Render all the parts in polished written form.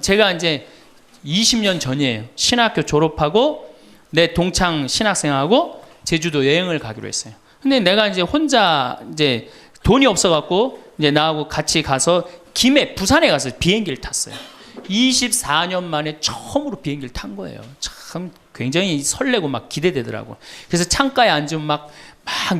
제가 이제 20년 전이에요. 신학교 졸업하고 내 동창 신학생하고 제주도 여행을 가기로 했어요. 근데 내가 이제 혼자 이제 돈이 없어갖고 이제 나하고 같이 가서 김해, 부산에 가서 비행기를 탔어요. 24년 만에 처음으로 비행기를 탄 거예요. 참 굉장히 설레고 막 기대되더라고. 그래서 창가에 앉으면 막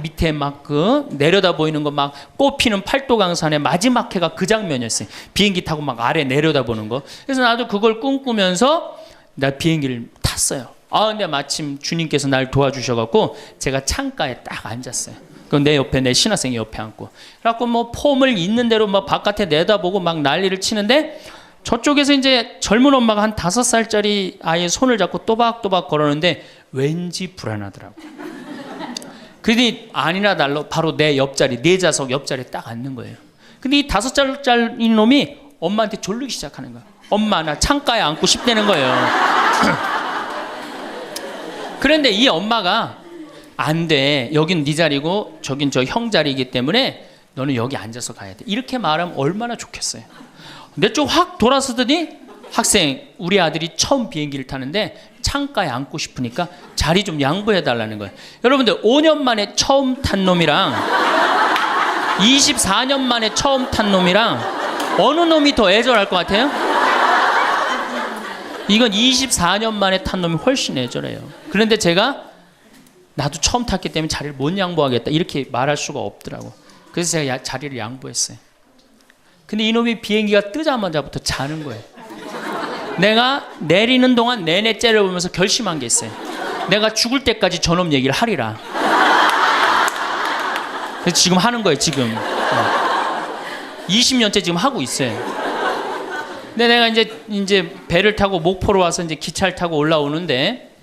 밑에 막 내려다 보이는 거 막 꽃피는 팔도강산의 마지막 해가 그 장면이었어요. 비행기 타고 막 아래 내려다 보는 거. 그래서 나도 그걸 꿈꾸면서 나 비행기를 탔어요. 근데 마침 주님께서 날 도와주셔갖고 제가 창가에 딱 앉았어요. 그럼 내 옆에 내 신학생이 옆에 앉고. 그래갖고 뭐 폼을 있는 대로 막 바깥에 내다보고 막 난리를 치는데 저쪽에서 이제 젊은 엄마가 한 5살짜리 아이의 손을 잡고 또박또박 걸었는데 왠지 불안하더라고. 그러더니 아니나 달라 바로 내 옆자리, 내 좌석 옆자리에 딱 앉는 거예요. 근데 이 5살짜리 놈이 엄마한테 졸르기 시작하는 거야. 엄마 나 창가에 앉고 싶다는 거예요. 그런데 이 엄마가 안 돼. 여긴 네 자리고 저긴 저 형 자리이기 때문에 너는 여기 앉아서 가야 돼. 이렇게 말하면 얼마나 좋겠어요. 내 쪽 확 돌아서더니 학생 우리 아들이 처음 비행기를 타는데 창가에 앉고 싶으니까 자리 좀 양보해 달라는 거예요. 여러분들 5년 만에 처음 탄 놈이랑 24년 만에 처음 탄 놈이랑 어느 놈이 더 애절할 것 같아요? 이건 24년 만에 탄 놈이 훨씬 애절해요. 그런데 제가 나도 처음 탔기 때문에 자리를 못 양보하겠다 이렇게 말할 수가 없더라고. 그래서 제가 자리를 양보했어요. 근데 이놈이 비행기가 뜨자마자부터 자는 거예요. 내가 내리는 동안 내내 째려보면서 결심한 게 있어요. 내가 죽을 때까지 저놈 얘기를 하리라. 그래서 지금 하는 거예요. 지금 20년째 지금 하고 있어요. 근데 내가 이제 배를 타고 목포로 와서 이제 기차를 타고 올라오는데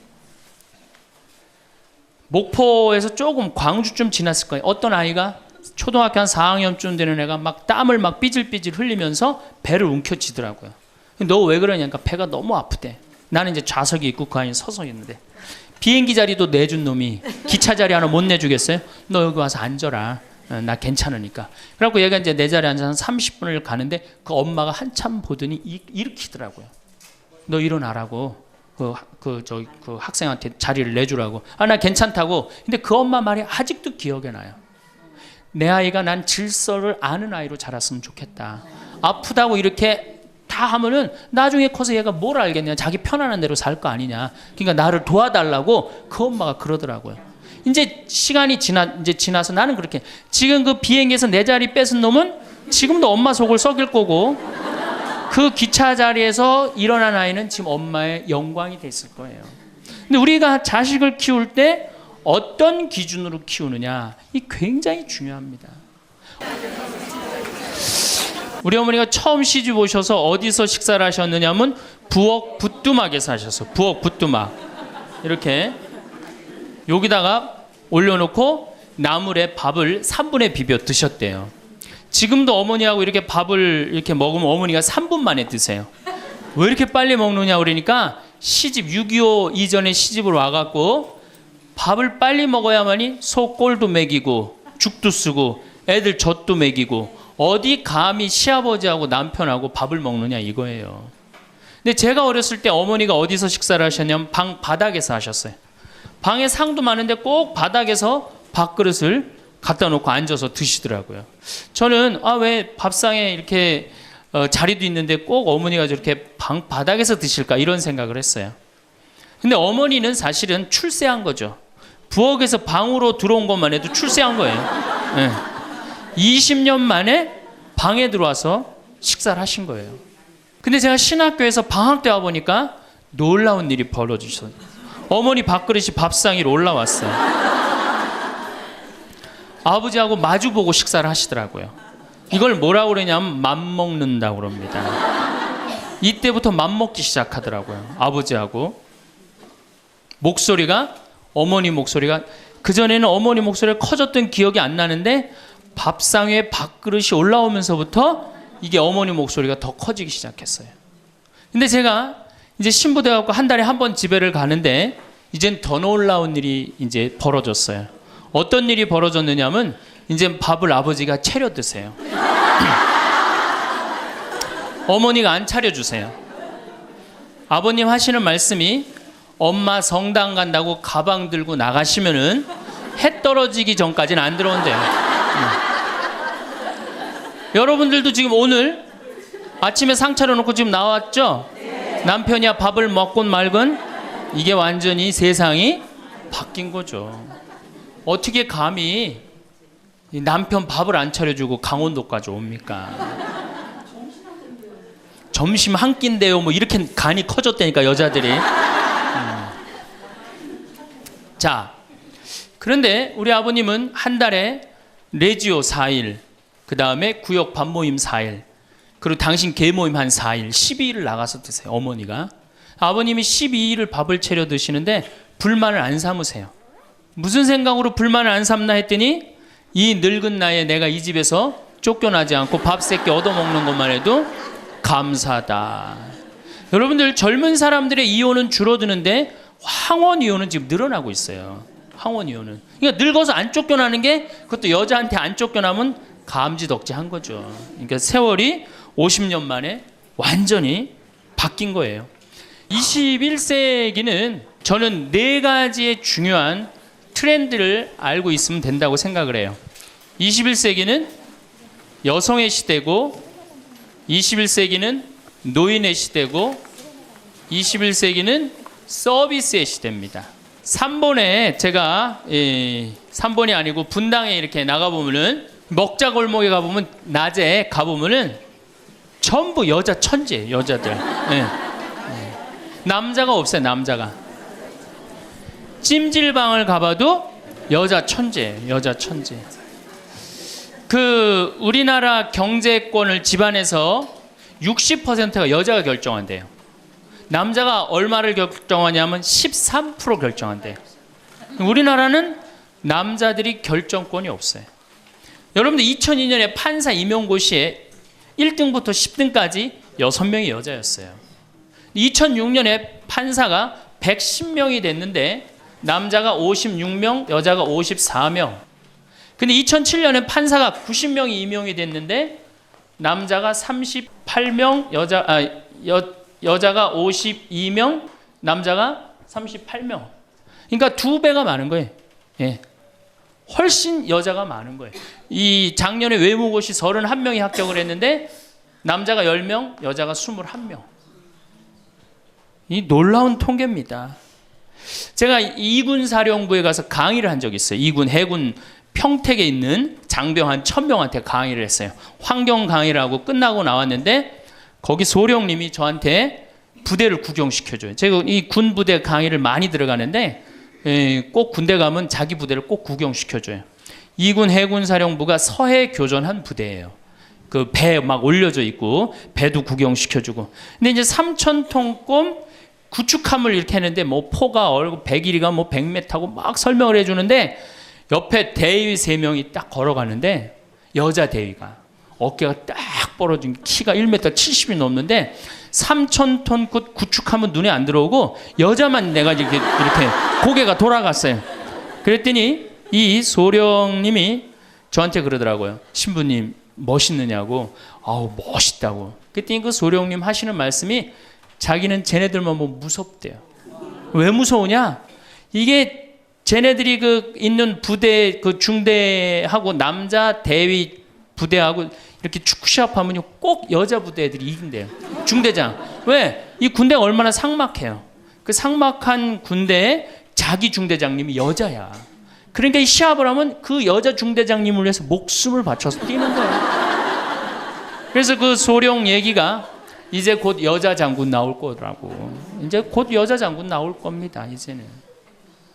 목포에서 조금 광주쯤 지났을 거예요. 어떤 아이가 초등학교 한 4학년쯤 되는 애가 막 땀을 막 삐질삐질 흘리면서 배를 움켜쥐더라고요. 너 왜 그러냐니까 배가 너무 아프대. 나는 이제 좌석이 있고 그 안에 서서 있는데 비행기 자리도 내준 놈이 기차 자리 하나 못 내주겠어요? 너 여기 와서 앉아라. 나 괜찮으니까. 그래갖고 얘가 이제 내 자리에 앉아서 30분을 가는데 그 엄마가 한참 보더니 일으키더라고요. 너 일어나라고. 그 학생한테 자리를 내주라고. 나 괜찮다고. 근데 그 엄마 말이 아직도 기억에 나요. 내 아이가 난 질서를 아는 아이로 자랐으면 좋겠다. 아프다고 이렇게 다 하면은 나중에 커서 얘가 뭘 알겠냐. 자기 편안한 대로 살 거 아니냐. 그러니까 나를 도와달라고 그 엄마가 그러더라고요. 이제 시간이 지나서 나는 그렇게 지금 그 비행기에서 내 자리 뺏은 놈은 지금도 엄마 속을 썩일 거고 그 기차 자리에서 일어난 아이는 지금 엄마의 영광이 됐을 거예요. 근데 우리가 자식을 키울 때 어떤 기준으로 키우느냐 이 굉장히 중요합니다. 우리 어머니가 처음 시집 오셔서 어디서 식사를 하셨느냐면 부엌 부뚜막에서 하셨어요. 부엌 부뚜막 이렇게 여기다가 올려놓고 나물에 밥을 3분에 비벼 드셨대요. 지금도 어머니하고 이렇게 밥을 이렇게 먹으면 어머니가 3분 만에 드세요. 왜 이렇게 빨리 먹느냐 그러니까 시집 6.25 이전에 시집을 와갖고 밥을 빨리 먹어야만이 소 꼴도 먹이고 죽도 쓰고 애들 젖도 먹이고 어디 감히 시아버지하고 남편하고 밥을 먹느냐 이거예요. 근데 제가 어렸을 때 어머니가 어디서 식사를 하셨냐면 방 바닥에서 하셨어요. 방에 상도 많은데 꼭 바닥에서 밥그릇을 갖다 놓고 앉아서 드시더라고요. 저는 왜 밥상에 이렇게 자리도 있는데 꼭 어머니가 저렇게 방 바닥에서 드실까 이런 생각을 했어요. 근데 어머니는 사실은 출세한 거죠. 부엌에서 방으로 들어온 것만 해도 출세한 거예요. 네. 20년 만에 방에 들어와서 식사를 하신 거예요. 근데 제가 신학교에서 방학 때 와보니까 놀라운 일이 벌어지셨어요. 어머니 밥그릇이 밥상 위로 올라왔어요. 아버지하고 마주보고 식사를 하시더라고요. 이걸 뭐라고 그러냐면 맘먹는다고 그럽니다. 이때부터 맘먹기 시작하더라고요. 아버지하고. 목소리가 어머니 목소리가 그전에는 어머니 목소리가 커졌던 기억이 안 나는데 밥상 위에 밥그릇이 올라오면서부터 이게 어머니 목소리가 더 커지기 시작했어요. 근데 제가 이제 신부돼 갖고 한 달에 한 번 집에를 가는데 이젠 더 놀라운 일이 이제 벌어졌어요. 어떤 일이 벌어졌느냐면 이제 밥을 아버지가 차려 드세요. 어머니가 안 차려 주세요. 아버님 하시는 말씀이 엄마 성당 간다고 가방 들고 나가시면은 해 떨어지기 전까지는 안 들어온대요. 여러분들도 지금 오늘 아침에 상 차려놓고 지금 나왔죠? 남편이야 밥을 먹곤 말건 이게 완전히 세상이 바뀐 거죠. 어떻게 감히 남편 밥을 안 차려주고 강원도까지 옵니까? 점심 한 끼인데요. 뭐 이렇게 간이 커졌다니까 여자들이. 자, 그런데 우리 아버님은 한 달에 레지오 4일, 그 다음에 구역 밥모임 4일, 그리고 당신 개모임 한 4일, 12일을 나가서 드세요. 어머니가. 아버님이 12일을 밥을 차려 드시는데 불만을 안 삼으세요. 무슨 생각으로 불만을 안 삼나 했더니 이 늙은 나이에 내가 이 집에서 쫓겨나지 않고 밥 세끼 얻어먹는 것만 해도 감사하다. 여러분들 젊은 사람들의 이혼은 줄어드는데 황혼 이혼은 지금 늘어나고 있어요. 황혼 이혼은. 그러니까 늙어서 안 쫓겨나는 게 그것도 여자한테 안 쫓겨나면 감지덕지한 거죠. 그러니까 세월이 50년 만에 완전히 바뀐 거예요. 21세기는 저는 4가지의 중요한 트렌드를 알고 있으면 된다고 생각을 해요. 21세기는 여성의 시대고, 21세기는 노인의 시대고, 21세기는 서비스의 시대입니다. 3번에 제가 3번이 아니고 분당에 이렇게 나가보면은 먹자 골목에 가보면 낮에 가보면은 전부 여자 천지예요. 여자들. 남자가 없어요. 남자가. 찜질방을 가봐도 여자 천재예요. 여자 천재. 그 우리나라 경제권을 집안에서 60%가 여자가 결정한대요. 남자가 얼마를 결정하냐면 13% 결정한대요. 우리나라는 남자들이 결정권이 없어요. 여러분들 2002년에 판사 임용고시에 1등부터 10등까지 6명이 여자였어요. 2006년에 판사가 110명이 됐는데 남자가 56명, 여자가 54명. 근데 2007년에 판사가 90명이 임용이 됐는데 남자가 38명, 여자가 52명, 남자가 38명. 그러니까 2배가 많은 거예요. 예. 훨씬 여자가 많은 거예요. 이 작년에 외무고시 31명이 합격을 했는데 남자가 10명, 여자가 21명. 이 놀라운 통계입니다. 제가 2군 사령부에 가서 강의를 한 적이 있어요. 2군 해군 평택에 있는 장병 한 1000명한테 강의를 했어요. 환경 강의를 하고 끝나고 나왔는데 거기 소령님이 저한테 부대를 구경시켜줘요. 제가 이 군 부대 강의를 많이 들어가는데 꼭 군대 가면 자기 부대를 꼭 구경시켜줘요. 2군 해군 사령부가 서해 교전한 부대예요. 그 배 막 올려져 있고 배도 구경시켜주고. 근데 이제 3,000톤급 구축함을 이렇게 했는데 뭐 포가 얼고 배길이가 뭐 100m고 막 설명을 해주는데 옆에 대위 3명이 딱 걸어가는데 여자 대위가 어깨가 딱 벌어진 키가 1m 70이 넘는데 3,000톤급 구축함은 눈에 안 들어오고 여자만 내가 이렇게 고개가 돌아갔어요. 그랬더니 이 소령님이 저한테 그러더라고요. 신부님 멋있느냐고. 아우 멋있다고. 그랬더니 그 소령님 하시는 말씀이 자기는 쟤네들만 보면 무섭대요. 왜 무서우냐? 이게 쟤네들이 그 있는 부대 그 중대하고 남자 대위 부대하고 이렇게 축구 시합하면 꼭 여자 부대 애들이 이긴대요. 중대장. 왜? 이 군대가 얼마나 삭막해요. 그 삭막한 군대에 자기 중대장님이 여자야. 그러니까 이 시합을 하면 그 여자 중대장님을 위해서 목숨을 바쳐서 뛰는 거예요. 그래서 그 소령 얘기가 이제 곧 여자 장군 나올 거라고. 이제 곧 여자 장군 나올 겁니다. 이제는.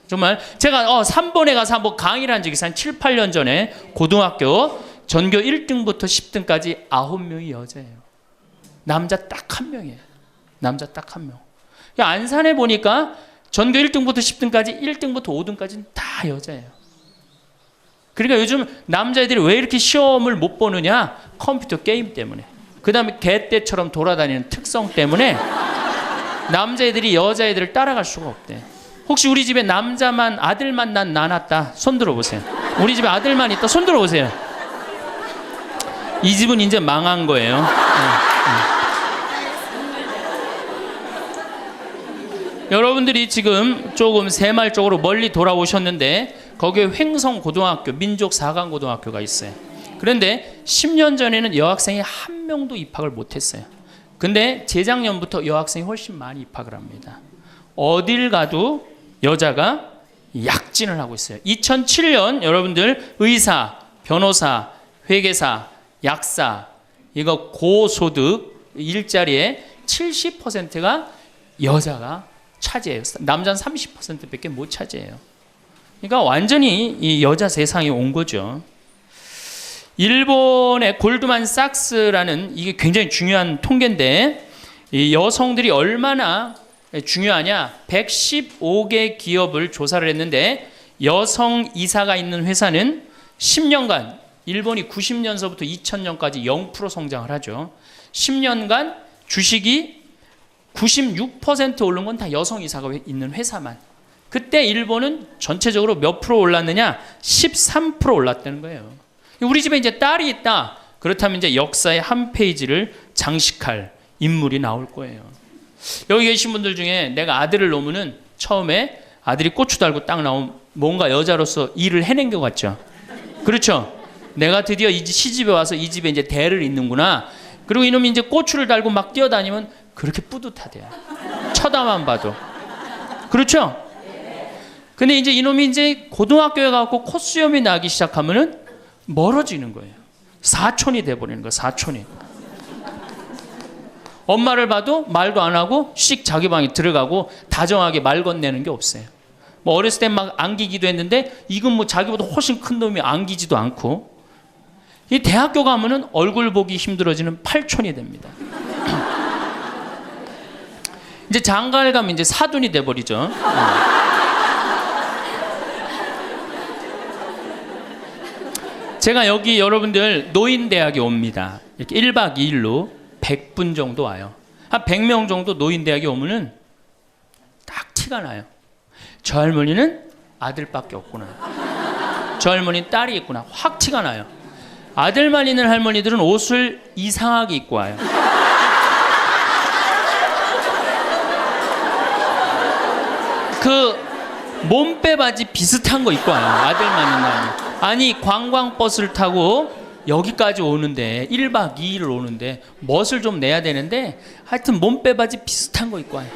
정말 제가 3번에 가서 한번 강의를 한 적이 있어요. 한 7, 8년 전에 고등학교 전교 1등부터 10등까지 9명이 여자예요. 남자 딱 1명이에요. 남자 딱 1명. 안산에 보니까 전교 1등부터 10등까지 1등부터 5등까지는 다 여자예요. 그러니까 요즘 남자애들이 왜 이렇게 시험을 못 보느냐? 컴퓨터 게임 때문에. 그 다음에 개떼처럼 돌아다니는 특성 때문에 남자애들이 여자애들을 따라갈 수가 없대. 혹시 우리 집에 남자만 아들만 난 낳았다 손 들어보세요. 우리 집에 아들만 있다 손 들어보세요. 이 집은 이제 망한 거예요. 여러분들이 지금 조금 새마을 쪽으로 멀리 돌아오셨는데 거기에 횡성고등학교, 민족사관고등학교가 있어요. 그런데 10년 전에는 여학생이 한 명도 입학을 못했어요. 근데 재작년부터 여학생이 훨씬 많이 입학을 합니다. 어딜 가도 여자가 약진을 하고 있어요. 2007년 여러분들 의사, 변호사, 회계사, 약사, 이거 고소득 일자리에 70%가 여자가 차지해요. 남자는 30%밖에 못 차지해요. 그러니까 완전히 이 여자 세상이 온 거죠. 일본의 골드만삭스라는 이게 굉장히 중요한 통계인데 이 여성들이 얼마나 중요하냐, 115개 기업을 조사를 했는데 여성 이사가 있는 회사는 10년간, 일본이 90년서부터 2000년까지 0% 성장을 하죠. 10년간 주식이 96% 오른 건 다 여성 이사가 있는 회사만. 그때 일본은 전체적으로 몇 프로 올랐느냐? 13% 올랐다는 거예요. 우리 집에 이제 딸이 있다. 그렇다면 이제 역사의 한 페이지를 장식할 인물이 나올 거예요. 여기 계신 분들 중에 내가 아들을 놓으면은 처음에 아들이 고추 달고 딱 나오면 뭔가 여자로서 일을 해낸 것 같죠. 그렇죠? 내가 드디어 이 시집에 와서 이 집에 이제 대를 잇는구나. 그리고 이놈이 이제 고추를 달고 막 뛰어다니면 그렇게 뿌듯하대요. 쳐다만 봐도. 그렇죠? 근데 이제 이놈이 이제 고등학교에 가고 콧수염이 나기 시작하면은 멀어지는 거예요. 사촌이 돼버리는 거예요. 사촌이. 엄마를 봐도 말도 안 하고 씩 자기 방에 들어가고 다정하게 말 건네는 게 없어요. 뭐 어렸을 때 막 안기기도 했는데 이건 뭐 자기보다 훨씬 큰 놈이 안기지도 않고, 이 대학교 가면은 얼굴 보기 힘들어지는 팔촌이 됩니다. 이제 장가를 가면 이제 사돈이 돼버리죠. 제가 여기 여러분들 노인대학에 옵니다. 이렇게 1박 2일로 100분 정도 와요. 한 100명 정도 노인대학에 오면은 딱 티가 나요. 저 할머니는 아들밖에 없구나. 저 할머니는 딸이 있구나. 확 티가 나요. 아들만 있는 할머니들은 옷을 이상하게 입고 와요. 그 몸빼 바지 비슷한 거 입고 와요. 아들만 있는 할머니. 아니 관광버스를 타고 여기까지 오는데 1박 2일을 오는데 멋을 좀 내야 되는데 하여튼 몸빼 바지 비슷한 거 입고 와요.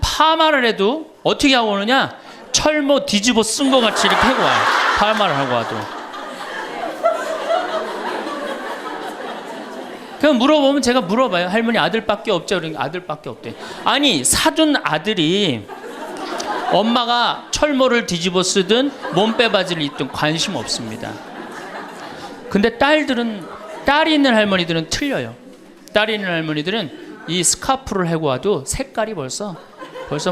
파마를 해도 어떻게 하고 오느냐, 철모 뒤집어 쓴 거 같이 이렇게 하고 와요. 파마를 하고 와도. 그럼 물어보면 제가 물어봐요. 할머니 아들밖에 없죠? 그러니까 아들밖에 없대. 아니 사둔 아들이 엄마가 철모를 뒤집어 쓰든 몸빼 바지를 입든 관심 없습니다. 근데 딸이 있는 할머니들은 틀려요. 딸이 있는 할머니들은 이 스카프를 하고 와도 색깔이 벌써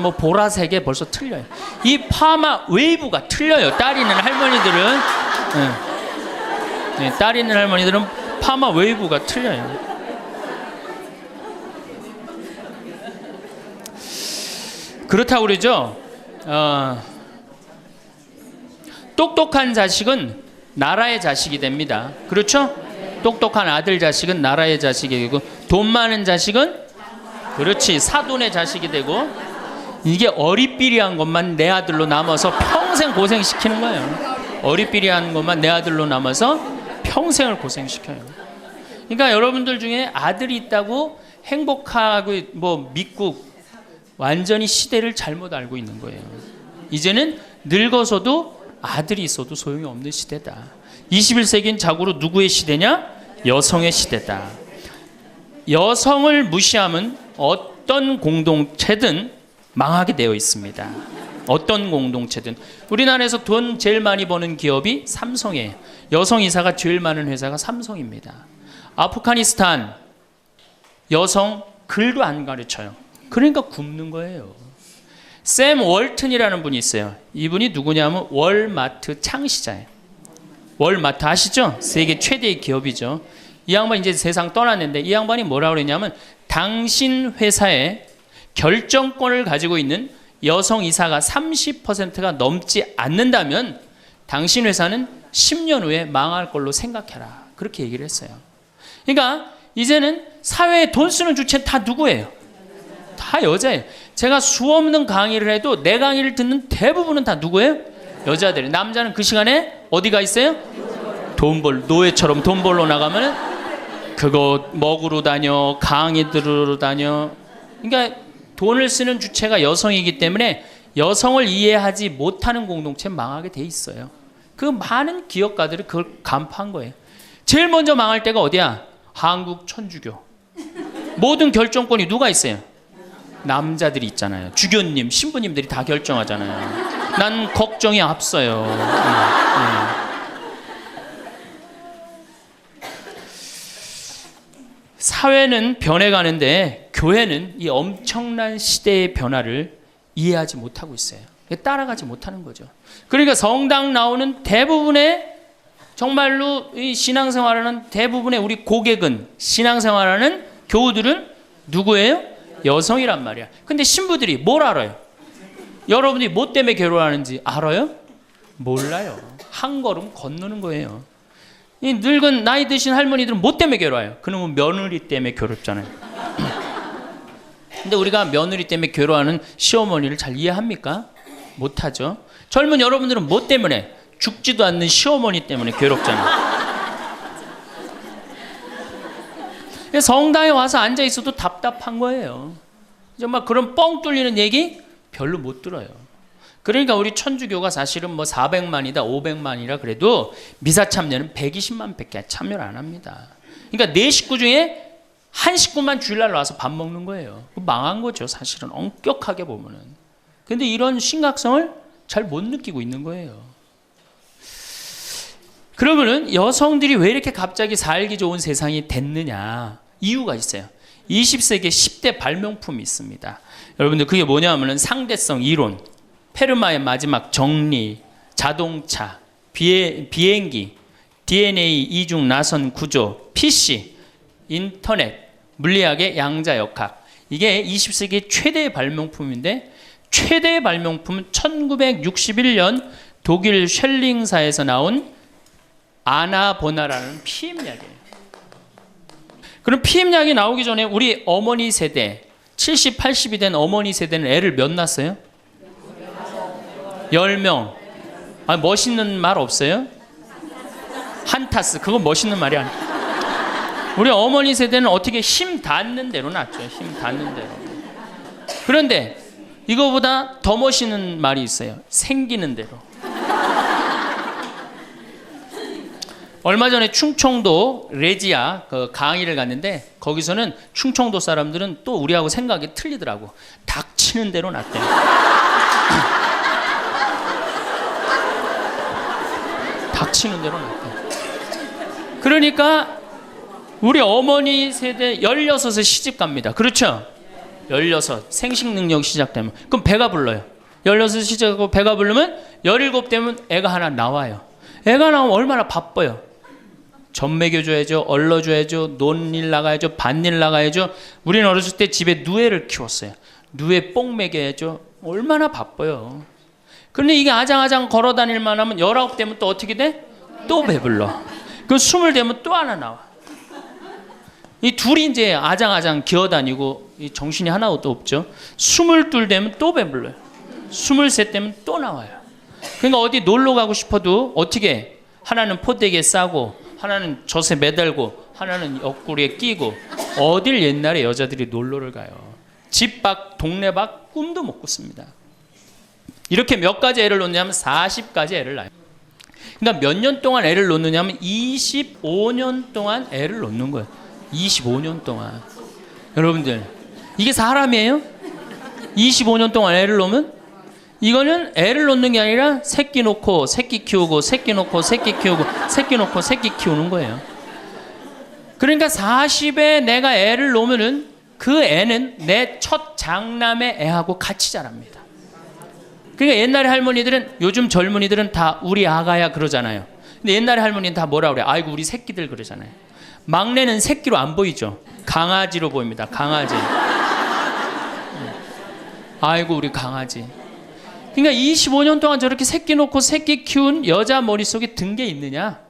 뭐 보라색에 벌써 틀려요. 이 파마 웨이브가 틀려요. 딸이 있는 할머니들은. 네, 딸이 있는 할머니들은 파마 웨이브가 틀려요. 그렇다고 그러죠. 똑똑한 자식은 나라의 자식이 됩니다. 그렇죠? 똑똑한 아들 자식은 나라의 자식이 되고, 돈 많은 자식은 그렇지 사돈의 자식이 되고, 이게 어리삐리한 것만 내 아들로 남아서 평생 고생시키는 거예요. 어리삐리한 것만 내 아들로 남아서 평생을 고생시켜요. 그러니까 여러분들 중에 아들이 있다고 행복하고 뭐 믿고 완전히 시대를 잘못 알고 있는 거예요. 이제는 늙어서도 아들이 있어도 소용이 없는 시대다. 21세기는 자고로 누구의 시대냐? 여성의 시대다. 여성을 무시하면 어떤 공동체든 망하게 되어 있습니다. 어떤 공동체든. 우리나라에서 돈 제일 많이 버는 기업이 삼성이에요. 여성 이사가 제일 많은 회사가 삼성입니다. 아프가니스탄 여성 글도 안 가르쳐요. 그러니까 굶는 거예요. 샘 월튼이라는 분이 있어요. 이분이 누구냐면 월마트 창시자예요. 월마트 아시죠? 세계 최대의 기업이죠. 이 양반이 이제 세상 떠났는데 이 양반이 뭐라고 그랬냐면, 당신 회사에 결정권을 가지고 있는 여성 이사가 30%가 넘지 않는다면 당신 회사는 10년 후에 망할 걸로 생각해라. 그렇게 얘기를 했어요. 그러니까 이제는 사회에 돈 쓰는 주체는 다 누구예요? 다 여자예요. 제가 수없는 강의를 해도 내 강의를 듣는 대부분은 다 누구예요? 여자들이. 남자는 그 시간에 어디가 있어요? 노예처럼 돈 벌러 나가면은 그거 먹으러 다녀, 강의 들으러 다녀. 그러니까 돈을 쓰는 주체가 여성이기 때문에 여성을 이해하지 못하는 공동체 망하게 돼 있어요. 그 많은 기업가들이 그걸 간파한 거예요. 제일 먼저 망할 때가 어디야? 한국 천주교. 모든 결정권이 누가 있어요? 남자들이 있잖아요. 주교님, 신부님들이 다 결정하잖아요. 난 걱정이 앞서요. 사회는 변해가는데 교회는 이 엄청난 시대의 변화를 이해하지 못하고 있어요. 따라가지 못하는 거죠. 그러니까 성당 나오는 대부분의 정말로 이 신앙생활하는 대부분의 우리 고객은 신앙생활하는 교우들은 누구예요? 여성이란 말이야. 근데 신부들이 뭘 알아요? 여러분이 뭐 때문에 결혼하는지 알아요? 몰라요. 한 걸음 건너는 거예요. 이 늙은 나이 드신 할머니들은 뭐 때문에 괴로워요? 그놈은 며느리 때문에 괴롭잖아요. 근데 우리가 며느리 때문에 괴로워하는 시어머니를 잘 이해합니까? 못하죠. 젊은 여러분들은 뭐 때문에? 죽지도 않는 시어머니 때문에 괴롭잖아요. 성당에 와서 앉아 있어도 답답한 거예요. 정말 그런 뻥 뚫리는 얘기 별로 못 들어요. 그러니까 우리 천주교가 사실은 뭐 400만이다 500만이라 그래도 미사 참여는 120만 밖에 참여를 안 합니다. 그러니까 네 식구 중에 한 식구만 주일날 와서 밥 먹는 거예요. 망한 거죠, 사실은. 엄격하게 보면은. 근데 이런 심각성을 잘 못 느끼고 있는 거예요. 그러면은 여성들이 왜 이렇게 갑자기 살기 좋은 세상이 됐느냐? 이유가 있어요. 20세기에 10대 발명품이 있습니다. 여러분들 그게 뭐냐 하면은 상대성 이론, 페르마의 마지막 정리, 자동차, 비행기, DNA 이중 나선 구조, PC, 인터넷, 물리학의 양자역학. 이게 20세기 최대의 발명품인데 최대의 발명품은 1961년 독일 쉘링사에서 나온 아나보나라는 피임약이에요. 그럼 피임약이 나오기 전에 우리 어머니 세대 70, 80이 된 어머니 세대는 애를 몇 낳았어요? 10명. 아, 멋있는 말 없어요? 한타스. 그건 멋있는 말이 아니에요. 우리 어머니 세대는 어떻게 힘 닿는 대로 낳죠. 힘 닿는 대로. 그런데 이거보다 더 멋있는 말이 있어요. 생기는 대로. 얼마 전에 충청도 레지아 그 강의를 갔는데 거기서는 충청도 사람들은 또 우리하고 생각이 틀리더라고. 닥치는 대로 낳대요. 닥치는 대로 낳대요. 그러니까 우리 어머니 세대 16에 시집 갑니다. 그렇죠? 16 생식 능력 시작되면 그럼 배가 불러요. 16 시작하고 배가 부르면 17 되면 애가 하나 나와요. 애가 나오면 얼마나 바빠요. 젖 먹여줘야죠. 얼러줘야죠. 논일 나가야죠. 밭일 나가야죠. 우리는 어렸을 때 집에 누에를 키웠어요. 누에 뽕 먹여야죠. 얼마나 바빠요. 그런데 이게 아장아장 걸어다닐만 하면 19 되면 또 어떻게 돼? 또 배불러. 그 20 되면 또 하나 나와. 이 둘이 이제 아장아장 기어다니고 정신이 하나도 없죠. 22 되면 또 배불러요. 23 되면 또 나와요. 그러니까 어디 놀러 가고 싶어도 어떻게 하나는 포대기에 싸고 하나는 젖에 매달고 하나는 옆구리에 끼고 어딜 옛날에 여자들이 놀러를 가요. 집 밖 동네 밖 꿈도 못 꿨습니다. 이렇게 몇 가지 애를 놓냐면 40가지 애를 낳아요. 그러니까 몇 년 동안 애를 놓느냐면 25년 동안 애를 놓는 거예요. 25년 동안. 여러분들 이게 사람이에요? 25년 동안 애를 놓으면? 이거는 애를 놓는 게 아니라 새끼 놓고 새끼 키우고 새끼 놓고 새끼 키우고 새끼 놓고 새끼 키우는 거예요. 그러니까 40에 내가 애를 놓으면은 그 애는 내 첫 장남의 애하고 같이 자랍니다. 그러니까 옛날에 할머니들은 요즘 젊은이들은 다 우리 아가야 그러잖아요. 근데 옛날에 할머니는 다 뭐라 그래? 아이고 우리 새끼들 그러잖아요. 막내는 새끼로 안 보이죠. 강아지로 보입니다. 강아지. 아이고 우리 강아지. 그러니까 25년 동안 저렇게 새끼 놓고 새끼 키운 여자 머릿속에 든 게 있느냐?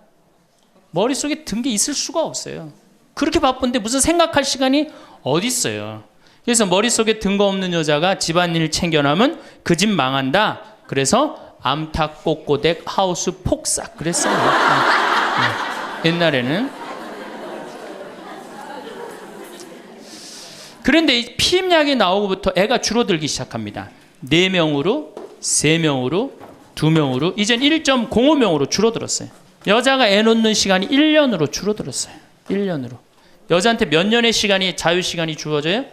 머릿속에 든 게 있을 수가 없어요. 그렇게 바쁜데 무슨 생각할 시간이 어디 있어요. 그래서 머릿속에 뜬금없는 여자가 집안일 챙겨나면 그 집 망한다. 그래서 암탉 꼬꼬댁 하우스 폭삭 그랬어요. 옛날에는. 그런데 이 피임약이 나오고부터 애가 줄어들기 시작합니다. 4명으로 3명으로 2명으로 이젠 1.05명으로 줄어들었어요. 여자가 애 놓는 시간이 1년으로 줄어들었어요. 1년으로. 여자한테 몇 년의 시간이 자유시간이 주어져요?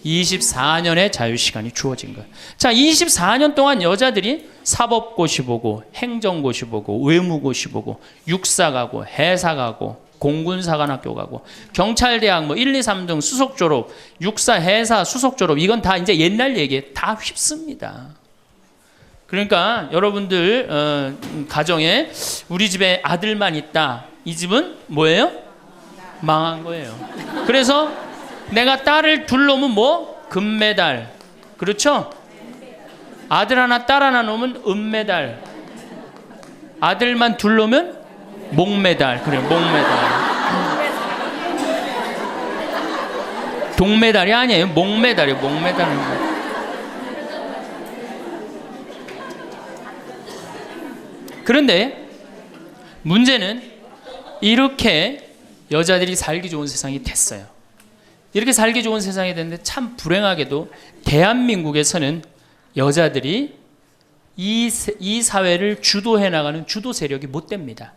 24년의 자유시간이 주어진 거예요. 자, 24년 동안 여자들이 사법고시 보고 행정고시 보고 외무고시 보고 육사 가고 해사 가고 공군사관학교 가고 경찰대학 뭐 1, 2, 3등 수석 졸업 육사 해사 수석 졸업 이건 다 이제 옛날 얘기에 다 휩습니다. 그러니까 여러분들 가정에 우리 집에 아들만 있다. 이 집은 뭐예요? 망한 거예요. 그래서 내가 딸을 둘 놓으면 뭐? 금메달. 그렇죠? 아들 하나 딸 하나 놓으면 은메달. 아들만 둘 놓으면 목메달. 그래, 목메달. 동메달이 아니에요. 목메달이에요. 목메달은. 그런데 문제는 이렇게 여자들이 살기 좋은 세상이 됐어요. 이렇게 살기 좋은 세상이 됐는데 참 불행하게도 대한민국에서는 여자들이 이 사회를 주도해 나가는 주도 세력이 못 됩니다.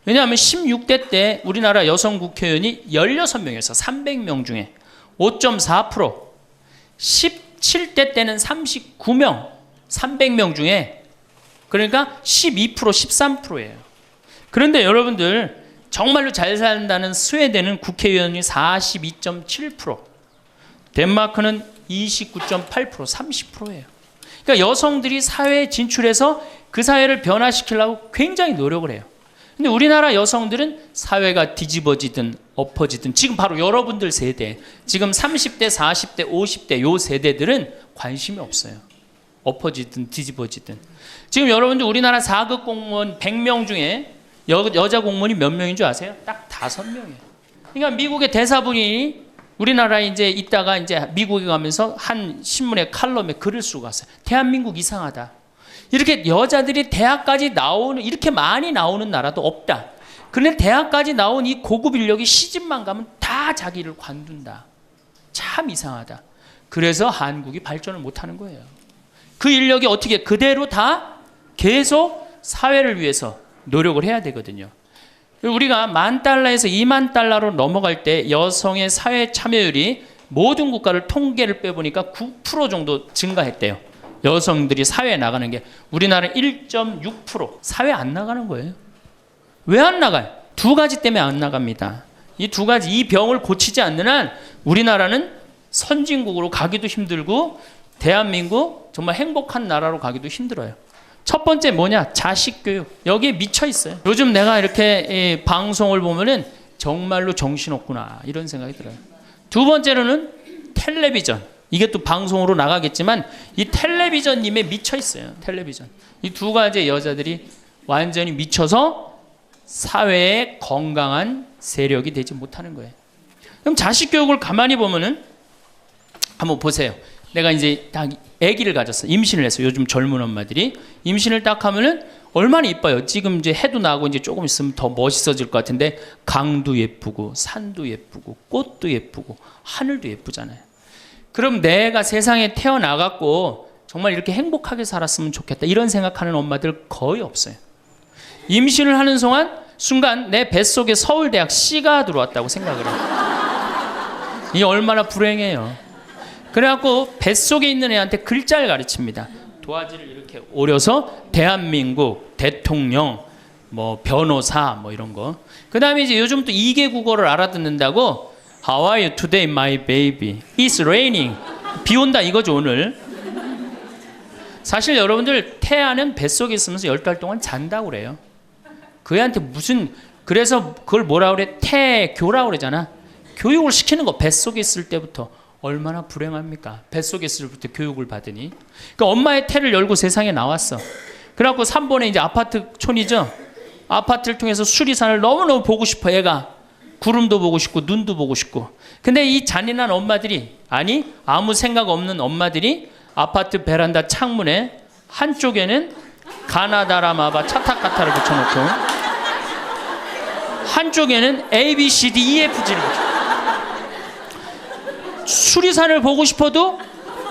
왜냐하면 16대 때 우리나라 여성 국회의원이 16명에서 300명 중에 5.4%, 17대 때는 39명, 300명 중에 그러니까 12%, 13%예요. 그런데 여러분들 정말로 잘 산다는 스웨덴은 국회의원이 42.7%, 덴마크는 29.8%, 30%예요. 그러니까 여성들이 사회에 진출해서 그 사회를 변화시키려고 굉장히 노력을 해요. 근데 우리나라 여성들은 사회가 뒤집어지든 엎어지든 지금 바로 여러분들 세대, 지금 30대, 40대, 50대 요 세대들은 관심이 없어요. 엎어지든 뒤집어지든. 지금 여러분들 우리나라 4급 공무원 100명 중에 여자 공무원이 몇 명인 줄 아세요? 딱 5명이에요. 그러니까 미국의 대사분이 우리나라에 이제 있다가 이제 미국에 가면서 한 신문의 칼럼에 글을 쓰고 갔어요. 대한민국 이상하다. 이렇게 여자들이 대학까지 나오는, 이렇게 많이 나오는 나라도 없다. 그런데 대학까지 나온 이 고급 인력이 시집만 가면 다 자기를 관둔다. 참 이상하다. 그래서 한국이 발전을 못하는 거예요. 그 인력이 어떻게 그대로 다 계속 사회를 위해서 노력을 해야 되거든요. 우리가 $10,000에서 $20,000로 넘어갈 때 여성의 사회 참여율이 모든 국가를 통계를 빼보니까 9% 정도 증가했대요. 여성들이 사회에 나가는 게. 우리나라는 1.6% 사회 안 나가는 거예요. 왜 안 나가요? 2가지 때문에 안 나갑니다. 이 2가지, 이 병을 고치지 않는 한 우리나라는 선진국으로 가기도 힘들고 대한민국 정말 행복한 나라로 가기도 힘들어요. 첫 번째 뭐냐? 자식 교육. 여기에 미쳐 있어요. 요즘 내가 이렇게 방송을 보면은 정말로 정신없구나 이런 생각이 들어요. 두 번째로는 텔레비전. 이게 또 방송으로 나가겠지만 이 텔레비전님에 미쳐 있어요. 텔레비전. 이 2가지 여자들이 완전히 미쳐서 사회에 건강한 세력이 되지 못하는 거예요. 그럼 자식 교육을 가만히 보면은 한번 보세요. 내가 이제 딱 아기를 가졌어. 임신을 했어. 요즘 젊은 엄마들이 임신을 딱 하면은 얼마나 이뻐요. 지금 이제 해도 나고 이제 조금 있으면 더 멋있어질 것 같은데 강도 예쁘고 산도 예쁘고 꽃도 예쁘고 하늘도 예쁘잖아요. 그럼 내가 세상에 태어나갖고 정말 이렇게 행복하게 살았으면 좋겠다 이런 생각하는 엄마들 거의 없어요. 임신을 하는 순간 내 뱃속에 서울대학 C가 들어왔다고 생각을 해요. 이게 얼마나 불행해요. 그래갖고 뱃속에 있는 애한테 글자를 가르칩니다. 도화지를 이렇게 오려서 대한민국, 대통령, 뭐 변호사 뭐 이런 거. 그 다음에 이제 요즘 또 2개 국어를 알아듣는다고 How are you today, my baby? It's raining. 비 온다 이거죠 오늘. 사실 여러분들 태아는 뱃속에 있으면서 10달 동안 잔다고 그래요. 그 애한테 무슨, 그래서 그걸 뭐라 그래? 태교라고 그러잖아. 교육을 시키는 거 뱃속에 있을 때부터. 얼마나 불행합니까? 뱃속에 있을 때부터 교육을 받으니. 그러니까 엄마의 태를 열고 세상에 나왔어. 그래갖고 3번에 이제 아파트 촌이죠. 아파트를 통해서 수리산을 너무너무 보고 싶어 애가. 구름도 보고 싶고 눈도 보고 싶고. 근데 이 잔인한 엄마들이, 아니 아무 생각 없는 엄마들이 아파트 베란다 창문에 한쪽에는 가나다라마바 차타카타를 붙여놓고 한쪽에는 A, B, C, D, E, F, G를 붙여. 수리산을 보고 싶어도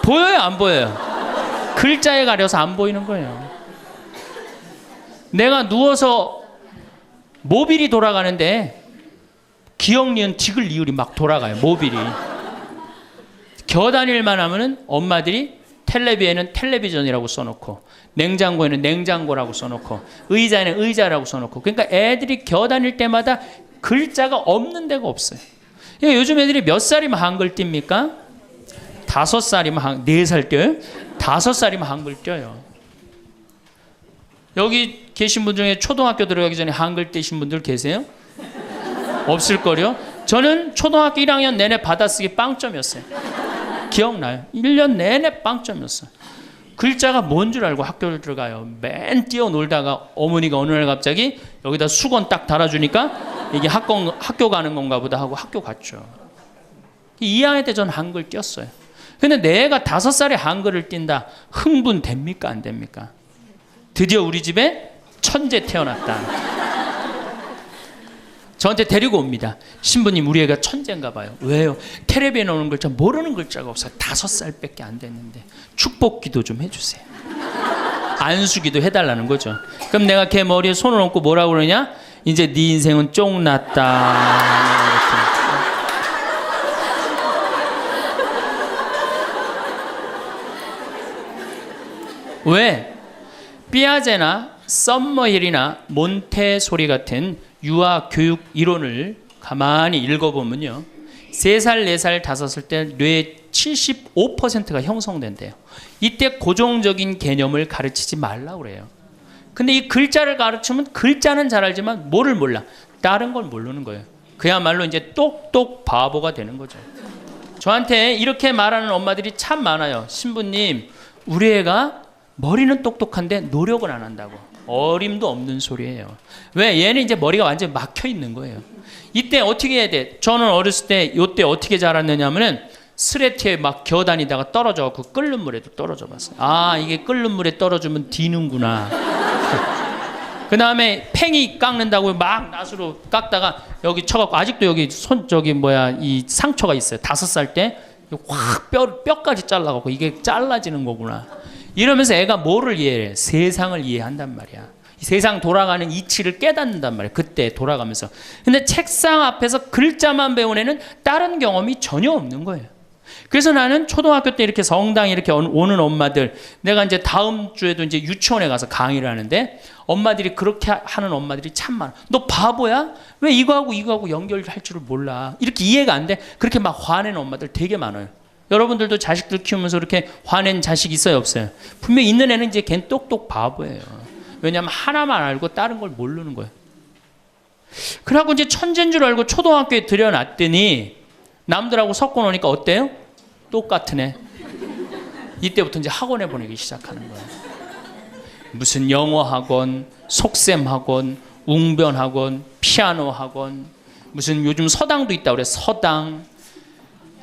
보여요, 안 보여요? 글자에 가려서 안 보이는 거예요. 내가 누워서 모빌이 돌아가는데 기억 니은 디귿 리을이 막 돌아가요. 모빌이. 겨다닐만 하면은 엄마들이 텔레비에는 텔레비전이라고 써놓고 냉장고에는 냉장고라고 써놓고 의자에는 의자라고 써놓고. 그러니까 애들이 겨다닐 때마다 글자가 없는 데가 없어요. 그러니까 요즘 애들이 몇 살이면 한글 띱니까? 5살이면 4살 띄어요? 5살이면 한글 띄어요. 여기 계신 분 중에 초등학교 들어가기 전에 한글 띄신 분들 계세요? 없을걸요? 저는 초등학교 1학년 내내 받아쓰기 빵점이었어요. 기억나요? 1년 내내 빵점이었어요. 글자가 뭔 줄 알고 학교를 들어가요. 맨 뛰어놀다가 어머니가 어느 날 갑자기 여기다 수건 딱 달아주니까 이게 학교 가는 건가 보다 하고 학교 갔죠. 2학년 때 저는 한글 띄었어요. 근데 내가 5살에 한글을 띈다. 흥분됩니까? 안 됩니까? 드디어 우리 집에 천재 태어났다. 저한테 데리고 옵니다. 신부님, 우리 애가 천재인가 봐요. 왜요? 텔레비에 나오는 글자 모르는 글자가 없어요. 5살밖에 안 됐는데 축복기도 좀 해주세요. 안수기도 해달라는 거죠. 그럼 내가 걔 머리에 손을 얹고 뭐라고 그러냐? 이제 네 인생은 쫑났다. 왜? 삐아제나 썸머힐이나 몬테소리 같은 유아 교육 이론을 가만히 읽어보면요, 3살, 4살, 5살 때 뇌의 75%가 형성된대요. 이때 고정적인 개념을 가르치지 말라고 그래요. 근데 이 글자를 가르치면 글자는 잘 알지만 뭐를 몰라? 다른 걸 모르는 거예요. 그야말로 이제 똑똑 바보가 되는 거죠. 저한테 이렇게 말하는 엄마들이 참 많아요. 신부님, 우리 애가 머리는 똑똑한데 노력은 안 한다고. 어림도 없는 소리예요. 왜? 얘는 이제 머리가 완전히 막혀 있는 거예요. 이때 어떻게 해야 돼? 저는 어렸을 때 요때 어떻게 자랐느냐면은 스레트에 막 겨다니다가 떨어져갖고 끓는 물에도 떨어져 봤어요. 아, 이게 끓는 물에 떨어지면 디는구나. 그 다음에 팽이 깎는다고 막 낫으로 깎다가 여기 쳐갖고 아직도 여기 이 상처가 있어요. 5살 때 확 뼈까지 잘라갖고 이게 잘라지는 거구나. 이러면서 애가 뭐를 이해해? 세상을 이해한단 말이야. 세상 돌아가는 이치를 깨닫는단 말이야. 그때 돌아가면서. 근데 책상 앞에서 글자만 배운 애는 다른 경험이 전혀 없는 거예요. 그래서 나는 초등학교 때 이렇게 성당에 이렇게 오는 엄마들, 내가 이제 다음 주에도 이제 유치원에 가서 강의를 하는데 엄마들이 그렇게 하는 엄마들이 참 많아. 너 바보야? 왜 이거하고 연결할 줄을 몰라? 이렇게 이해가 안 돼? 그렇게 막 화내는 엄마들 되게 많아요. 여러분들도 자식들 키우면서 이렇게 화낸 자식 있어요, 없어요? 분명히 있는 애는 이제 걔는 똑똑 바보예요. 왜냐하면 하나만 알고 다른 걸 모르는 거예요. 그래갖고 이제 천재인 줄 알고 초등학교에 들여놨더니 남들하고 섞어 놓으니까 어때요? 똑같은 애. 이때부터 이제 학원에 보내기 시작하는 거예요. 무슨 영어 학원, 속셈 학원, 웅변 학원, 피아노 학원, 무슨 요즘 서당도 있다고 그래. 서당.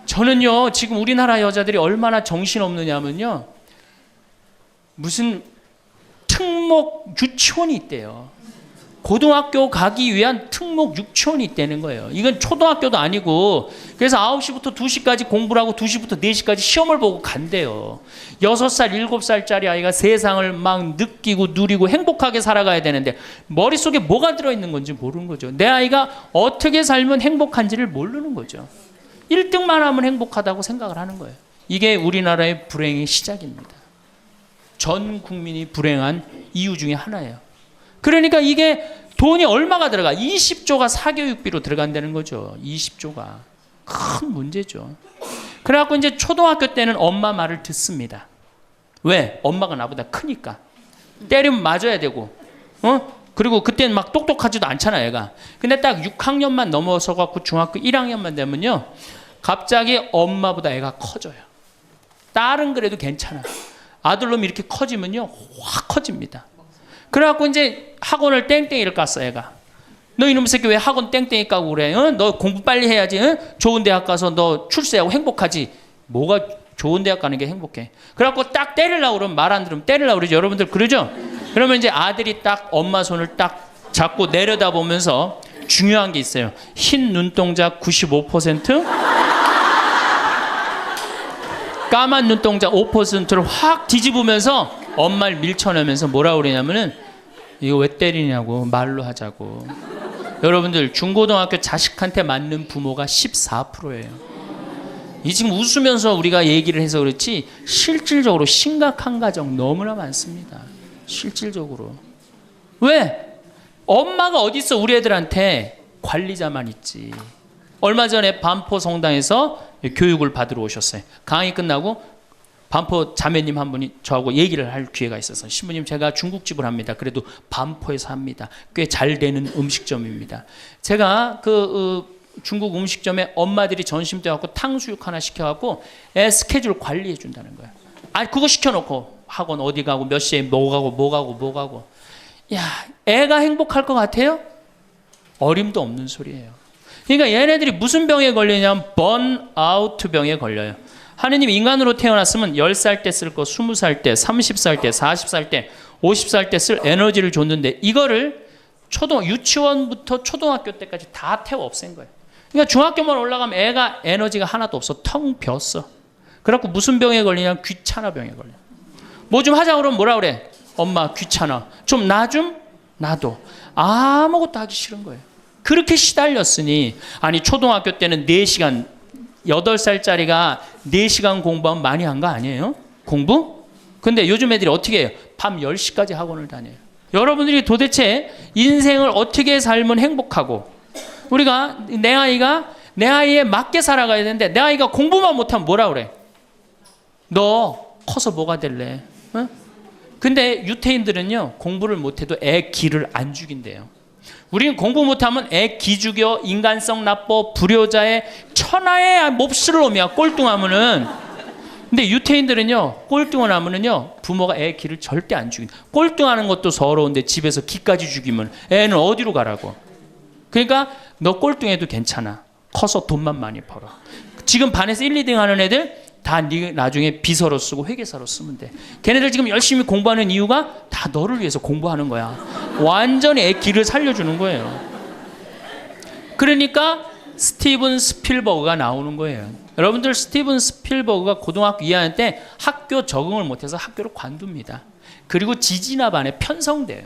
저는요, 지금 우리나라 여자들이 얼마나 정신없느냐면요, 무슨 특목 유치원이 있대요. 고등학교 가기 위한 특목 유치원이 있다는 거예요. 이건 초등학교도 아니고, 그래서 9시부터 2시까지 공부를 하고 2시부터 4시까지 시험을 보고 간대요. 6살, 7살짜리 아이가 세상을 막 느끼고 누리고 행복하게 살아가야 되는데 머릿속에 뭐가 들어있는 건지 모르는 거죠. 내 아이가 어떻게 살면 행복한지를 모르는 거죠. 1등만 하면 행복하다고 생각을 하는 거예요. 이게 우리나라의 불행의 시작입니다. 전 국민이 불행한 이유 중에 하나예요. 그러니까 이게 돈이 얼마가 들어가? 20조가 사교육비로 들어간다는 거죠. 20조가. 큰 문제죠. 그래갖고 이제 초등학교 때는 엄마 말을 듣습니다. 왜? 엄마가 나보다 크니까. 때리면 맞아야 되고, 그리고 그때는 막 똑똑하지도 않잖아, 얘가. 근데 딱 6학년만 넘어서 갖고 중학교 1학년만 되면요, 갑자기 엄마보다 애가 커져요. 딸은 그래도 괜찮아. 아들놈이 이렇게 커지면요, 확 커집니다. 그래갖고 이제 학원을 땡땡이를 갔어, 애가. 너 이놈의 새끼 왜 학원 땡땡이 까고 그래? 응? 너 공부 빨리 해야지. 응? 좋은 대학 가서 너 출세하고 행복하지. 뭐가 좋은 대학 가는 게 행복해. 그래갖고 딱 때리려고 그러면 말 안 들으면 때리려고 그러죠. 여러분들 그러죠? 그러면 이제 아들이 딱 엄마 손을 딱 잡고 내려다보면서 중요한 게 있어요. 흰 눈동자 95%, 까만 눈동자 5%를 확 뒤집으면서 엄마를 밀쳐내면서 뭐라고 그러냐면은 이거 왜 때리냐고 말로 하자고. 여러분들 중고등학교 자식한테 맞는 부모가 14%예요. 이 지금 웃으면서 우리가 얘기를 해서 그렇지 실질적으로 심각한 가정 너무나 많습니다. 실질적으로. 왜? 엄마가 어디 있어 우리 애들한테 관리자만 있지. 얼마 전에 반포 성당에서 교육을 받으러 오셨어요. 강의 끝나고 반포 자매님 한 분이 저하고 얘기를 할 기회가 있어서 신부님 제가 중국집을 합니다. 그래도 반포에서 합니다. 꽤 잘 되는 음식점입니다. 제가 중국 음식점에 엄마들이 점심 때 갖고 탕수육 하나 시켜갖고 애 스케줄 관리해 준다는 거야. 아니 그거 시켜놓고 학원 어디 가고 몇 시에 뭐 가고 야 애가 행복할 것 같아요? 어림도 없는 소리예요. 그러니까 얘네들이 무슨 병에 걸리냐면 번아웃 병에 걸려요. 하느님 인간으로 태어났으면 10살 때 쓸 거 20살 때 30살 때 40살 때 50살 때 쓸 에너지를 줬는데 이거를 유치원부터 초등학교 때까지 다 태워 없앤 거예요. 그러니까 중학교만 올라가면 애가 에너지가 하나도 없어. 텅 비었어. 그래갖고 무슨 병에 걸리냐면 귀찮아 병에 걸려. 뭐 좀 하자 그러면 뭐라 그래? 엄마 귀찮아. 좀 놔도 아무것도 하기 싫은 거예요. 그렇게 시달렸으니 아니 초등학교 때는 4시간 8살짜리가 4시간 공부하면 많이 한 거 아니에요? 공부? 근데 요즘 애들이 어떻게 해요? 밤 10시까지 학원을 다녀요. 여러분들이 도대체 인생을 어떻게 살면 행복하고 우리가 내 아이에 맞게 살아가야 되는데 내 아이가 공부만 못하면 뭐라 그래? 너 커서 뭐가 될래? 어? 근데 유태인들은요 공부를 못해도 애 기를 안 죽인대요. 우리는 공부 못하면 애 기죽여 인간성 나빠 불효자의 천하의 몹쓸 놈이야 꼴뚱하면은. 근데 유태인들은요 꼴뚱하면은요 부모가 애 기를 절대 안 죽인. 꼴뚱하는 것도 서러운데 집에서 기까지 죽이면 애는 어디로 가라고. 그러니까 너 꼴뚱해도 괜찮아. 커서 돈만 많이 벌어. 지금 반에서 1, 2등 하는 애들 다 네 나중에 비서로 쓰고 회계사로 쓰면 돼. 걔네들 지금 열심히 공부하는 이유가 다 너를 위해서 공부하는 거야. 완전히 애 기를 살려주는 거예요. 그러니까 스티븐 스필버그가 나오는 거예요. 여러분들 스티븐 스필버그가 고등학교 2학년 때 학교 적응을 못해서 학교를 관둡니다. 그리고 지지나 반에 편성돼요.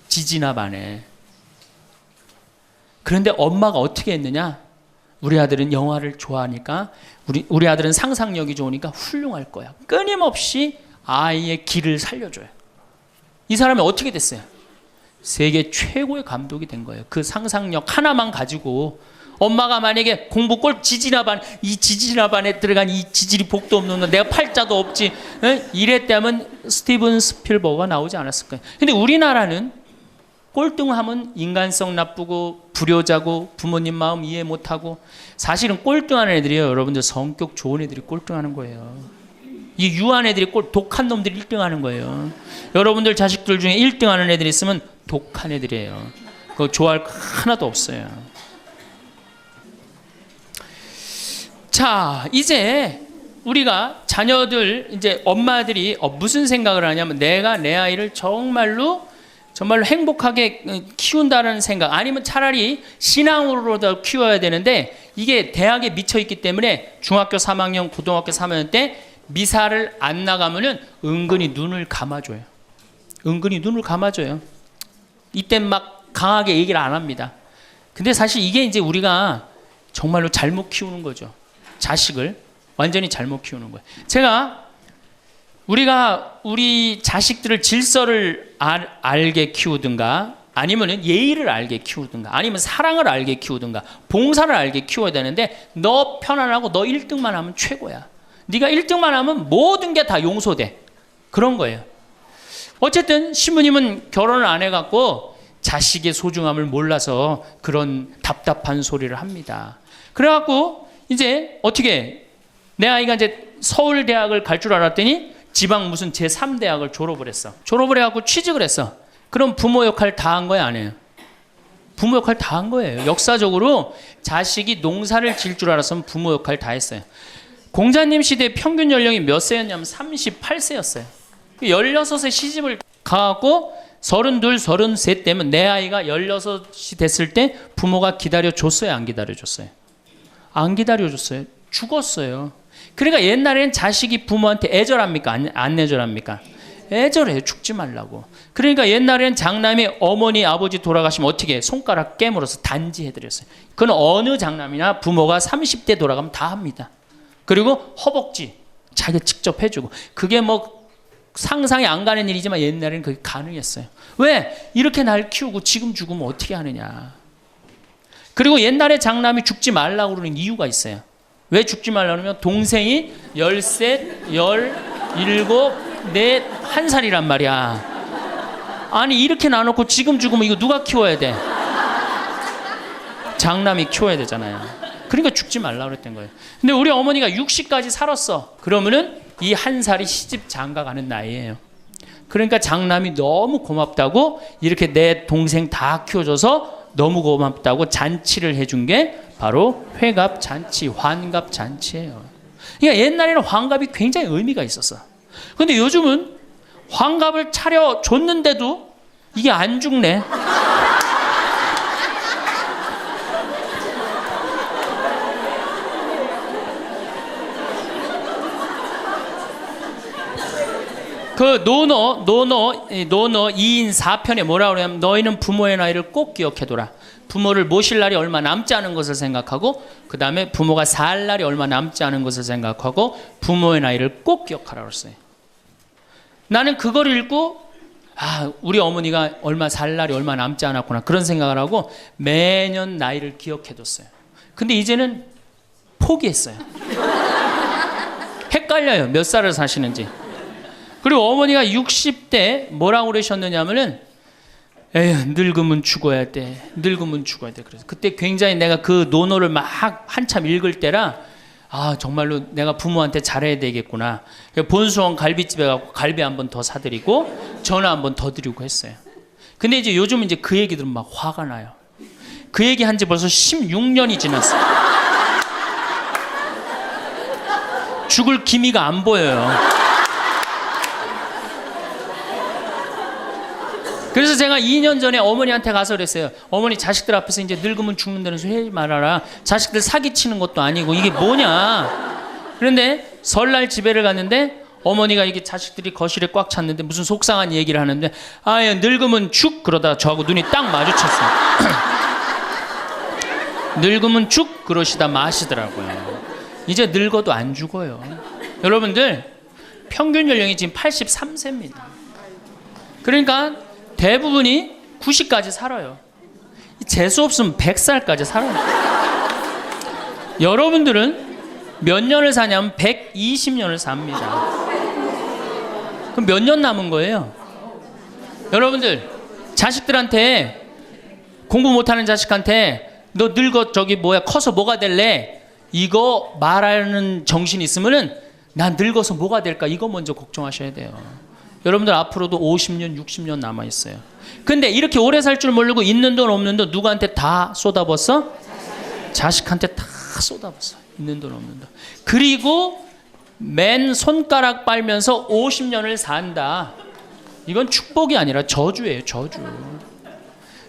지지나 반에. 그런데 엄마가 어떻게 했느냐? 우리 아들은 영화를 좋아하니까 우리 아들은 상상력이 좋으니까 훌륭할 거야. 끊임없이 아이의 길을 살려줘요. 이 사람이 어떻게 됐어요? 세계 최고의 감독이 된 거예요. 그 상상력 하나만 가지고 엄마가 만약에 공부 꼴 지지나반 이 지지나반에 들어간 이 지질이 복도 없는 거 내가 팔자도 없지 이랬다면 스티븐 스필버그가 나오지 않았을 거예요. 근데 우리나라는 꼴등하면 인간성 나쁘고 불효자고 부모님 마음 이해 못하고 사실은 꼴등하는 애들이에요. 여러분들 성격 좋은 애들이 꼴등하는 거예요. 이 유한 애들이 독한 놈들이 1등하는 거예요. 여러분들 자식들 중에 1등하는 애들이 있으면 독한 애들이에요. 그거 좋아할 거 하나도 없어요. 자, 이제 우리가 자녀들 이제 엄마들이 무슨 생각을 하냐면 내가 내 아이를 정말로 행복하게 키운다는 생각 아니면 차라리 신앙으로도 키워야 되는데 이게 대학에 미쳐 있기 때문에 중학교 3학년 고등학교 3학년 때 미사를 안 나가면은 은근히 눈을 감아줘요. 은근히 눈을 감아줘요. 이때 막 강하게 얘기를 안 합니다. 근데 사실 이게 이제 우리가 정말로 잘못 키우는 거죠. 자식을 완전히 잘못 키우는 거예요. 우리가 우리 자식들을 질서를 알게 키우든가 아니면 예의를 알게 키우든가 아니면 사랑을 알게 키우든가 봉사를 알게 키워야 되는데 너 편안하고 너 1등만 하면 최고야. 네가 1등만 하면 모든 게 다 용서돼. 그런 거예요. 어쨌든 신부님은 결혼을 안 해갖고 자식의 소중함을 몰라서 그런 답답한 소리를 합니다. 그래갖고 이제 어떻게 내 아이가 이제 서울대학을 갈 줄 알았더니 지방 무슨 제3대학을 졸업을 했어. 졸업을 해갖고 취직을 했어. 그럼 부모 역할 다 한 거야, 안 해요? 부모 역할 다 한 거예요. 역사적으로 자식이 농사를 지을 줄 알았으면 부모 역할 다 했어요. 공자님 시대 평균 연령이 몇 세였냐면 38세였어요. 16에 시집을 가고 32, 33 때면 내 아이가 16이 됐을 때 부모가 기다려줬어요? 안 기다려줬어요? 안 기다려줬어요. 죽었어요. 그러니까 옛날에는 자식이 부모한테 애절합니까? 안 애절합니까? 애절해요. 죽지 말라고. 그러니까 옛날에는 장남이 어머니 아버지 돌아가시면 어떻게 손가락 깨물어서 단지해드렸어요. 그건 어느 장남이나 부모가 30대 돌아가면 다 합니다. 그리고 허벅지 자기가 직접 해주고, 그게 뭐 상상이 안 가는 일이지만 옛날에는 그게 가능했어요. 왜? 이렇게 날 키우고 지금 죽으면 어떻게 하느냐. 그리고 옛날에 장남이 죽지 말라고 그러는 이유가 있어요. 왜 죽지 말라고 그러면 동생이 13, 17, 4, 1살이란 말이야. 아니 이렇게 나눠놓고 지금 죽으면 이거 누가 키워야 돼? 장남이 키워야 되잖아요. 그러니까 죽지 말라고 그랬던 거예요. 근데 우리 어머니가 60까지 살았어. 그러면은 이 1살이 시집 장가 가는 나이예요. 그러니까 장남이 너무 고맙다고 이렇게 내 동생 다 키워줘서 너무 고맙다고 잔치를 해준 게 바로 회갑 잔치, 환갑 잔치예요. 그러니까 옛날에는 환갑이 굉장히 의미가 있었어. 근데 요즘은 환갑을 차려줬는데도 이게 안 죽네. 그 노노 2인 4편에 뭐라고 그러냐면 너희는 부모의 나이를 꼭 기억해둬라. 부모를 모실 날이 얼마 남지 않은 것을 생각하고, 그 다음에 부모가 살 날이 얼마 남지 않은 것을 생각하고 부모의 나이를 꼭 기억하라고 했어요. 나는 그걸 읽고 우리 어머니가 살 날이 얼마 남지 않았구나 그런 생각을 하고 매년 나이를 기억해뒀어요. 근데 이제는 포기했어요. 헷갈려요. 몇 살을 사시는지. 그리고 어머니가 60대 뭐라고 그러셨느냐면은 에휴 늙으면 죽어야 돼. 늙으면 죽어야 돼. 그래서 그때 굉장히 내가 그 논어를 막 한참 읽을 때라 정말로 내가 부모한테 잘해야 되겠구나. 본수원 갈비집에 가고 갈비 한 번 더 사드리고 전화 한 번 더 드리고 했어요. 근데 이제 요즘은 이제 그 얘기 들으면 막 화가 나요. 그 얘기 한 지 벌써 16년이 지났어요. 죽을 기미가 안 보여요. 그래서 제가 2년 전에 어머니한테 가서 그랬어요. 어머니 자식들 앞에서 이제 늙으면 죽는다는 소리 하지 말아라. 자식들 사기치는 것도 아니고 이게 뭐냐. 그런데 설날 집에를 갔는데 어머니가 이게 자식들이 거실에 꽉 찼는데 무슨 속상한 얘기를 하는데 늙으면 죽 그러다가 저하고 눈이 딱 마주쳤어요. 늙으면 죽 그러시다 마시더라고요. 이제 늙어도 안 죽어요. 여러분들 평균 연령이 지금 83세입니다. 그러니까 대부분이 90까지 살아요. 재수 없으면 100살까지 살아요. 여러분들은 몇 년을 사냐면 120년을 삽니다. 그럼 몇 년 남은 거예요? 여러분들 자식들한테, 공부 못하는 자식한테 너 늙어 커서 뭐가 될래? 이거 말하는 정신이 있으면은 난 늙어서 뭐가 될까? 이거 먼저 걱정하셔야 돼요. 여러분들 앞으로도 50년, 60년 남아있어요. 근데 이렇게 오래 살 줄 모르고 있는 돈 없는 돈 누구한테 다 쏟아붓어? 자식한테 다 쏟아붓어. 있는 돈 없는 돈. 그리고 맨 손가락 빨면서 50년을 산다. 이건 축복이 아니라 저주예요. 저주.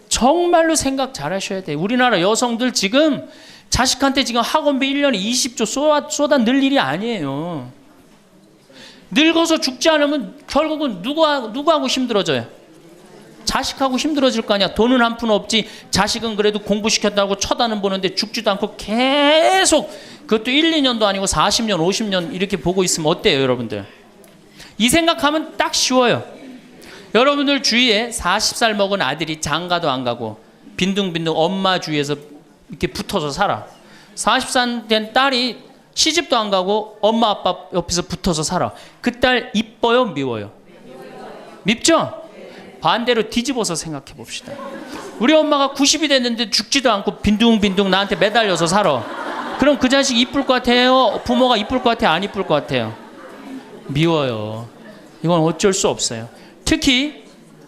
정말로 생각 잘 하셔야 돼요. 우리나라 여성들 지금 자식한테 지금 학원비 1년에 20조 쏟아 넣을 일이 아니에요. 늙어서 죽지 않으면 결국은 누구하고 힘들어져요? 자식하고 힘들어질 거 아니야. 돈은 한 푼 없지. 자식은 그래도 공부시켰다고 쳐다는 보는데 죽지도 않고 계속, 그것도 1, 2년도 아니고 40년, 50년 이렇게 보고 있으면 어때요, 여러분들? 이 생각하면 딱 쉬워요. 여러분들 주위에 40살 먹은 아들이 장가도 안 가고 빈둥빈둥 엄마 주위에서 이렇게 붙어서 살아. 40살 된 딸이 시집도 안 가고 엄마 아빠 옆에서 붙어서 살아. 그 딸 이뻐요, 미워요? 밉죠? 반대로 뒤집어서 생각해 봅시다. 우리 엄마가 90이 됐는데 죽지도 않고 빈둥빈둥 나한테 매달려서 살아. 그럼 그 자식 이쁠 것 같아요? 부모가 이쁠 것 같아요? 안 이쁠 것 같아요? 미워요. 이건 어쩔 수 없어요. 특히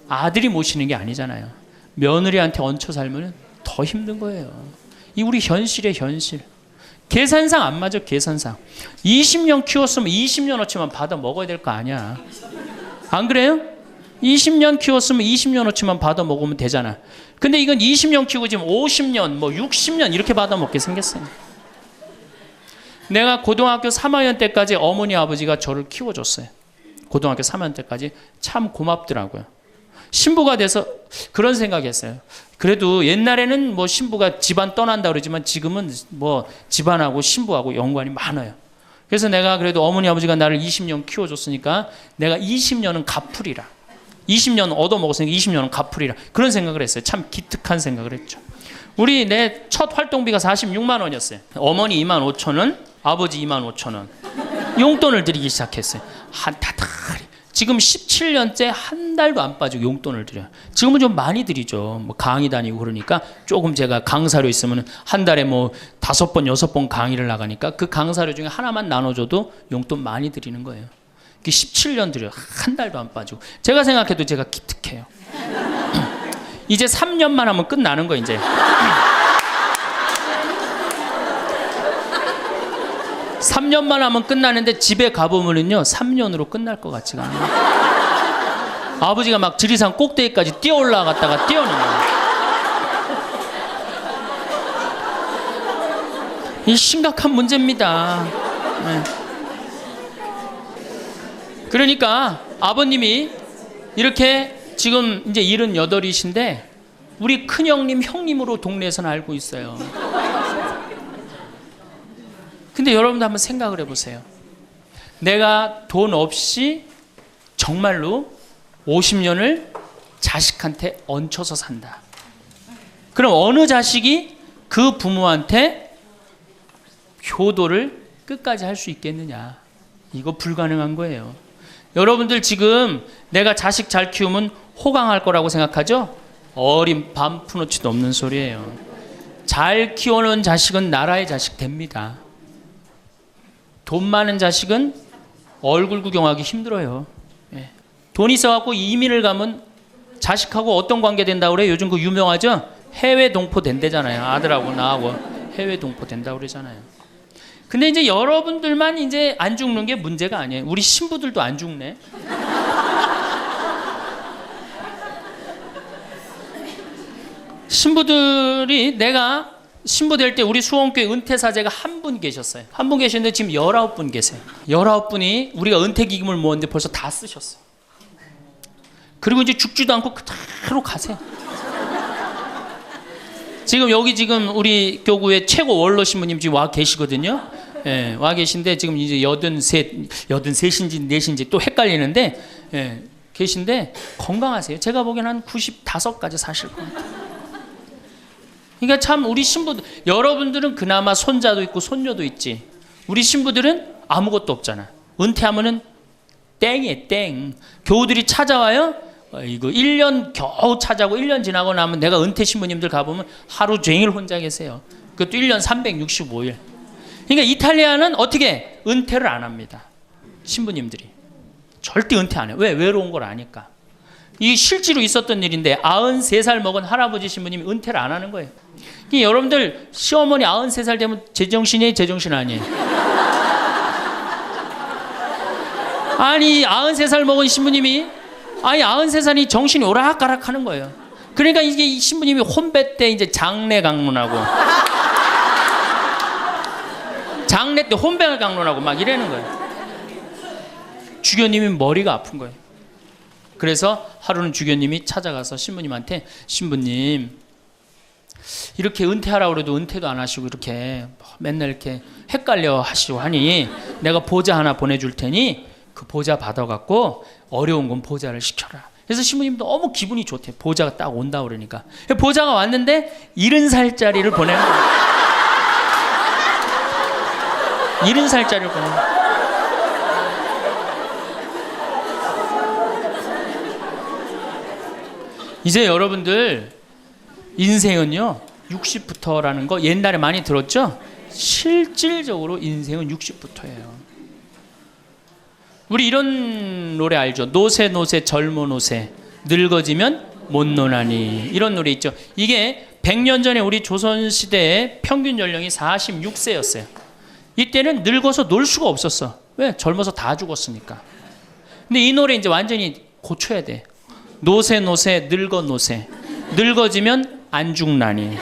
아들이 모시는 게 아니잖아요. 며느리한테 얹혀 살면 더 힘든 거예요. 이 우리 현실의 현실. 계산상 안 맞아. 계산상 20년 키웠으면 20년어치만 받아 먹어야 될 거 아니야. 안 그래요? 20년 키웠으면 20년어치만 받아 먹으면 되잖아. 근데 이건 20년 키우고 지금 50년 뭐 60년 이렇게 받아 먹게 생겼어요. 내가 고등학교 3학년 때까지 어머니 아버지가 저를 키워줬어요. 고등학교 3학년 때까지 참 고맙더라고요. 신부가 돼서 그런 생각했어요. 그래도 옛날에는 뭐 신부가 집안 떠난다 그러지만 지금은 뭐 집안하고 신부하고 연관이 많아요. 그래서 내가 그래도 어머니 아버지가 나를 20년 키워줬으니까 내가 20년은 갚으리라. 20년 얻어먹었으니까 20년은 갚으리라. 그런 생각을 했어요. 참 기특한 생각을 했죠. 내 첫 활동비가 46만 원이었어요. 어머니 2만 5천 원, 아버지 2만 5천 원. 용돈을 드리기 시작했어요. 지금 17년째 한 달도 안 빠지고 용돈을 드려요. 지금은 좀 많이 드리죠. 뭐 강의 다니고 그러니까 조금 제가 강사료 있으면 한 달에 뭐 5번, 6번 강의를 나가니까 그 강사료 중에 하나만 나눠줘도 용돈 많이 드리는 거예요. 17년 드려요. 한 달도 안 빠지고. 제가 생각해도 제가 기특해요. 이제 3년만 하면 끝나는 거예요, 이제. 3년만 하면 끝나는데 집에 가보면은요 3년으로 끝날 것 같지가 않아요. 아버지가 막 지리산 꼭대기까지 뛰어 올라갔다가 뛰어내려요. 이 심각한 문제입니다. 네. 그러니까 아버님이 이렇게 지금 이제 78이신데 우리 큰형님 형님으로 동네에서는 알고 있어요. 근데 여러분도 한번 생각을 해보세요. 내가 돈 없이 정말로 50년을 자식한테 얹혀서 산다. 그럼 어느 자식이 그 부모한테 효도를 끝까지 할 수 있겠느냐. 이거 불가능한 거예요. 여러분들 지금 내가 자식 잘 키우면 호강할 거라고 생각하죠? 어린 반푼어치도 없는 소리예요. 잘 키워놓은 자식은 나라의 자식 됩니다. 돈 많은 자식은 얼굴 구경하기 힘들어요. 예. 돈 있어갖고 이민을 가면 자식하고 어떤 관계 된다고 그래요? 요즘 그 유명하죠? 해외 동포 된대잖아요. 아들하고 나하고 해외 동포 된다고 그러잖아요. 근데 이제 여러분들만 이제 안 죽는 게 문제가 아니에요. 우리 신부들도 안 죽네. 신부들이 내가 신부 될 때 우리 수원교회 은퇴사제가 한 분 계셨어요. 한 분 계셨는데 지금 19분 계세요. 19분이 우리가 은퇴기금을 모았는데 벌써 다 쓰셨어요. 그리고 이제 죽지도 않고 그대로 가세요. 지금 여기 지금 우리 교구의 최고 원로 신부님 지금 와 계시거든요. 예, 와 계신데 지금 이제 83인지 4인지 또 헷갈리는데 예, 계신데 건강하세요. 제가 보기엔 한 95까지 사실 것 같아요. 그러니까 참 우리 신부들, 여러분들은 그나마 손자도 있고 손녀도 있지. 우리 신부들은 아무것도 없잖아. 은퇴하면은 땡이에요, 땡. 교우들이 찾아와요. 이거 1년 겨우 찾아고 1년 지나고 나면 내가 은퇴 신부님들 가보면 하루 종일 혼자 계세요. 그것도 1년 365일. 그러니까 이탈리아는 어떻게 은퇴를 안 합니다. 신부님들이 절대 은퇴 안 해요. 왜? 외로운 걸 아니까. 이 실제로 있었던 일인데 93살 먹은 할아버지 신부님이 은퇴를 안 하는 거예요. 여러분들 시어머니 93살 되면 제정신이에요, 제정신 아니에요? 아니 93살 먹은 신부님이 93살이 정신이 오락가락 하는 거예요. 그러니까 이게 신부님이 혼배 때 이제 장례 강론하고 장례 때 혼배 강론하고 막 이러는 거예요. 주교님이 머리가 아픈 거예요. 그래서 하루는 주교님이 찾아가서 신부님한테 신부님 이렇게 은퇴하라고 해도 은퇴도 안 하시고 이렇게 맨날 이렇게 헷갈려 하시고 하니 내가 보자 하나 보내줄 테니 그 보자 받아갖고 어려운 건 보자를 시켜라. 그래서 신부님 너무 기분이 좋대. 보자가 딱 온다 그러니까. 보자가 왔는데 70살짜리를 보내는 거예요. 70살짜리를 보내는 거예요. 이제 여러분들 인생은요 60부터라는 거 옛날에 많이 들었죠? 실질적으로 인생은 60부터예요. 우리 이런 노래 알죠? 노세 노세 젊어 노세 늙어지면 못 노나니 이런 노래 있죠? 이게 100년 전에 우리 조선시대의 평균 연령이 46세였어요. 이때는 늙어서 놀 수가 없었어. 왜? 젊어서 다 죽었으니까. 근데 이 노래 이제 완전히 고쳐야 돼. 노세 노세 늙어 노세. 늙어지면 안 죽나니.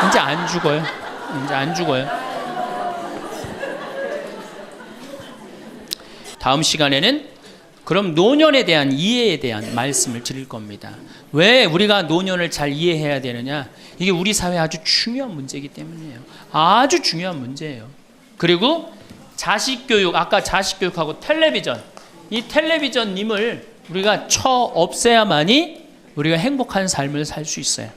이제 안 죽어요. 이제 안 죽어요. 다음 시간에는 그럼 노년에 대한 이해에 대한 말씀을 드릴 겁니다. 왜 우리가 노년을 잘 이해해야 되느냐? 이게 우리 사회에 아주 중요한 문제이기 때문이에요. 아주 중요한 문제예요. 그리고 자식 교육, 아까 자식 교육하고 텔레비전, 이 텔레비전님을 우리가 쳐 없애야만이 우리가 행복한 삶을 살 수 있어요.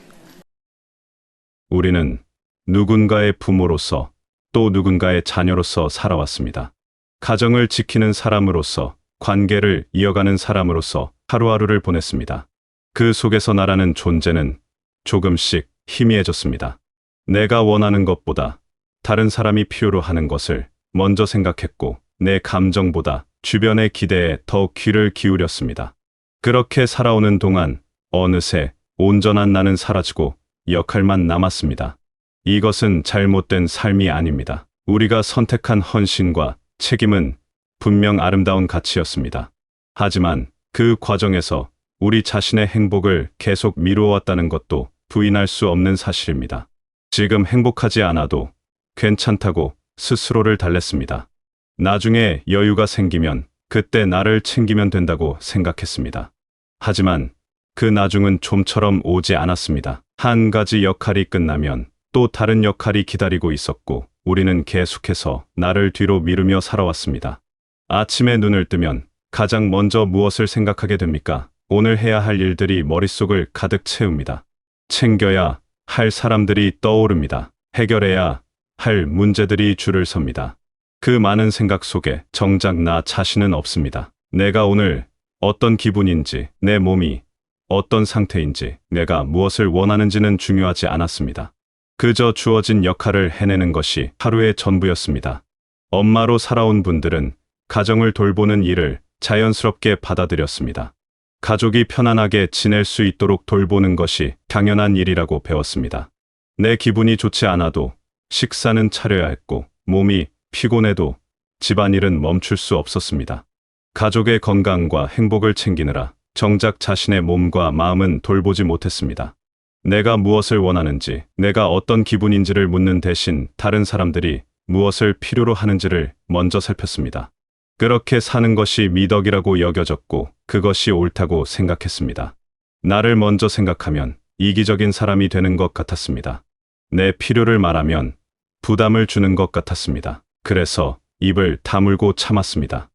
우리는 누군가의 부모로서 또 누군가의 자녀로서 살아왔습니다. 가정을 지키는 사람으로서, 관계를 이어가는 사람으로서 하루하루를 보냈습니다. 그 속에서 나라는 존재는 조금씩 희미해졌습니다. 내가 원하는 것보다 다른 사람이 필요로 하는 것을 먼저 생각했고, 내 감정보다 주변의 기대에 더 귀를 기울였습니다. 그렇게 살아오는 동안 어느새 온전한 나는 사라지고 역할만 남았습니다. 이것은 잘못된 삶이 아닙니다. 우리가 선택한 헌신과 책임은 분명 아름다운 가치였습니다. 하지만 그 과정에서 우리 자신의 행복을 계속 미루어왔다는 것도 부인할 수 없는 사실입니다. 지금 행복하지 않아도 괜찮다고 스스로를 달랬습니다. 나중에 여유가 생기면 그때 나를 챙기면 된다고 생각했습니다. 하지만 그 나중은 좀처럼 오지 않았습니다. 한 가지 역할이 끝나면 또 다른 역할이 기다리고 있었고, 우리는 계속해서 나를 뒤로 미루며 살아왔습니다. 아침에 눈을 뜨면 가장 먼저 무엇을 생각하게 됩니까? 오늘 해야 할 일들이 머릿속을 가득 채웁니다. 챙겨야 할 사람들이 떠오릅니다. 해결해야 할 문제들이 줄을 섭니다. 그 많은 생각 속에 정작 나 자신은 없습니다. 내가 오늘 어떤 기분인지, 내 몸이 어떤 상태인지, 내가 무엇을 원하는지는 중요하지 않았습니다. 그저 주어진 역할을 해내는 것이 하루의 전부였습니다. 엄마로 살아온 분들은 가정을 돌보는 일을 자연스럽게 받아들였습니다. 가족이 편안하게 지낼 수 있도록 돌보는 것이 당연한 일이라고 배웠습니다. 내 기분이 좋지 않아도 식사는 차려야 했고, 몸이 피곤해도 집안일은 멈출 수 없었습니다. 가족의 건강과 행복을 챙기느라 정작 자신의 몸과 마음은 돌보지 못했습니다. 내가 무엇을 원하는지, 내가 어떤 기분인지를 묻는 대신 다른 사람들이 무엇을 필요로 하는지를 먼저 살폈습니다. 그렇게 사는 것이 미덕이라고 여겨졌고, 그것이 옳다고 생각했습니다. 나를 먼저 생각하면 이기적인 사람이 되는 것 같았습니다. 내 필요를 말하면 부담을 주는 것 같았습니다. 그래서 입을 다물고 참았습니다.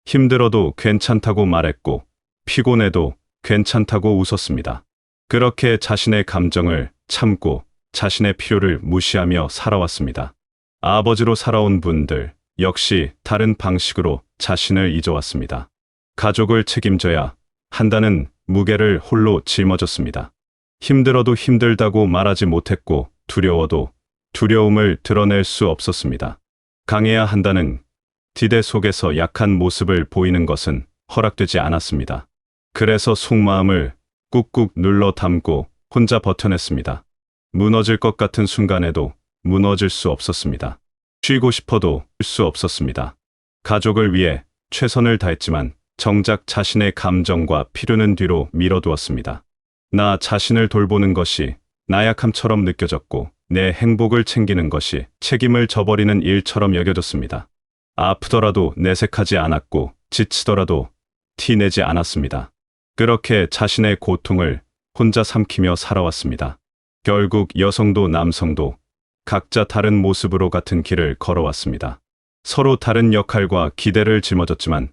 힘들어도 괜찮다고 말했고, 피곤해도 괜찮다고 웃었습니다. 그렇게 자신의 감정을 참고 자신의 필요를 무시하며 살아왔습니다. 아버지로 살아온 분들 역시 다른 방식으로 자신을 잊어왔습니다. 가족을 책임져야 한다는 무게를 홀로 짊어졌습니다. 힘들어도 힘들다고 말하지 못했고, 두려워도 두려움을 드러낼 수 없었습니다. 강해야 한다는 기대 속에서 약한 모습을 보이는 것은 허락되지 않았습니다. 그래서 속마음을 꾹꾹 눌러 담고 혼자 버텨냈습니다. 무너질 것 같은 순간에도 무너질 수 없었습니다. 쉬고 싶어도 쉴 수 없었습니다. 가족을 위해 최선을 다했지만 정작 자신의 감정과 필요는 뒤로 밀어두었습니다. 나 자신을 돌보는 것이 나약함처럼 느껴졌고, 내 행복을 챙기는 것이 책임을 져버리는 일처럼 여겨졌습니다. 아프더라도 내색하지 않았고, 지치더라도 티내지 않았습니다. 그렇게 자신의 고통을 혼자 삼키며 살아왔습니다. 결국 여성도 남성도 각자 다른 모습으로 같은 길을 걸어왔습니다. 서로 다른 역할과 기대를 짊어졌지만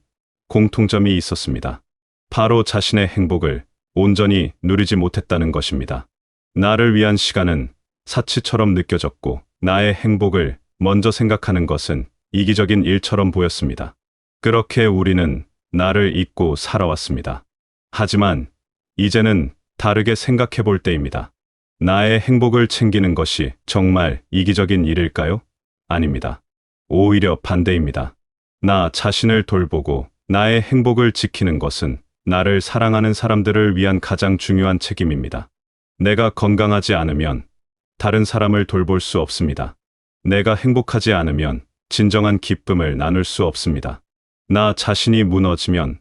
공통점이 있었습니다. 바로 자신의 행복을 온전히 누리지 못했다는 것입니다. 나를 위한 시간은 사치처럼 느껴졌고, 나의 행복을 먼저 생각하는 것은 이기적인 일처럼 보였습니다. 그렇게 우리는 나를 잊고 살아왔습니다. 하지만 이제는 다르게 생각해 볼 때입니다. 나의 행복을 챙기는 것이 정말 이기적인 일일까요? 아닙니다. 오히려 반대입니다. 나 자신을 돌보고 나의 행복을 지키는 것은 나를 사랑하는 사람들을 위한 가장 중요한 책임입니다. 내가 건강하지 않으면 다른 사람을 돌볼 수 없습니다. 내가 행복하지 않으면 진정한 기쁨을 나눌 수 없습니다. 나 자신이 무너지면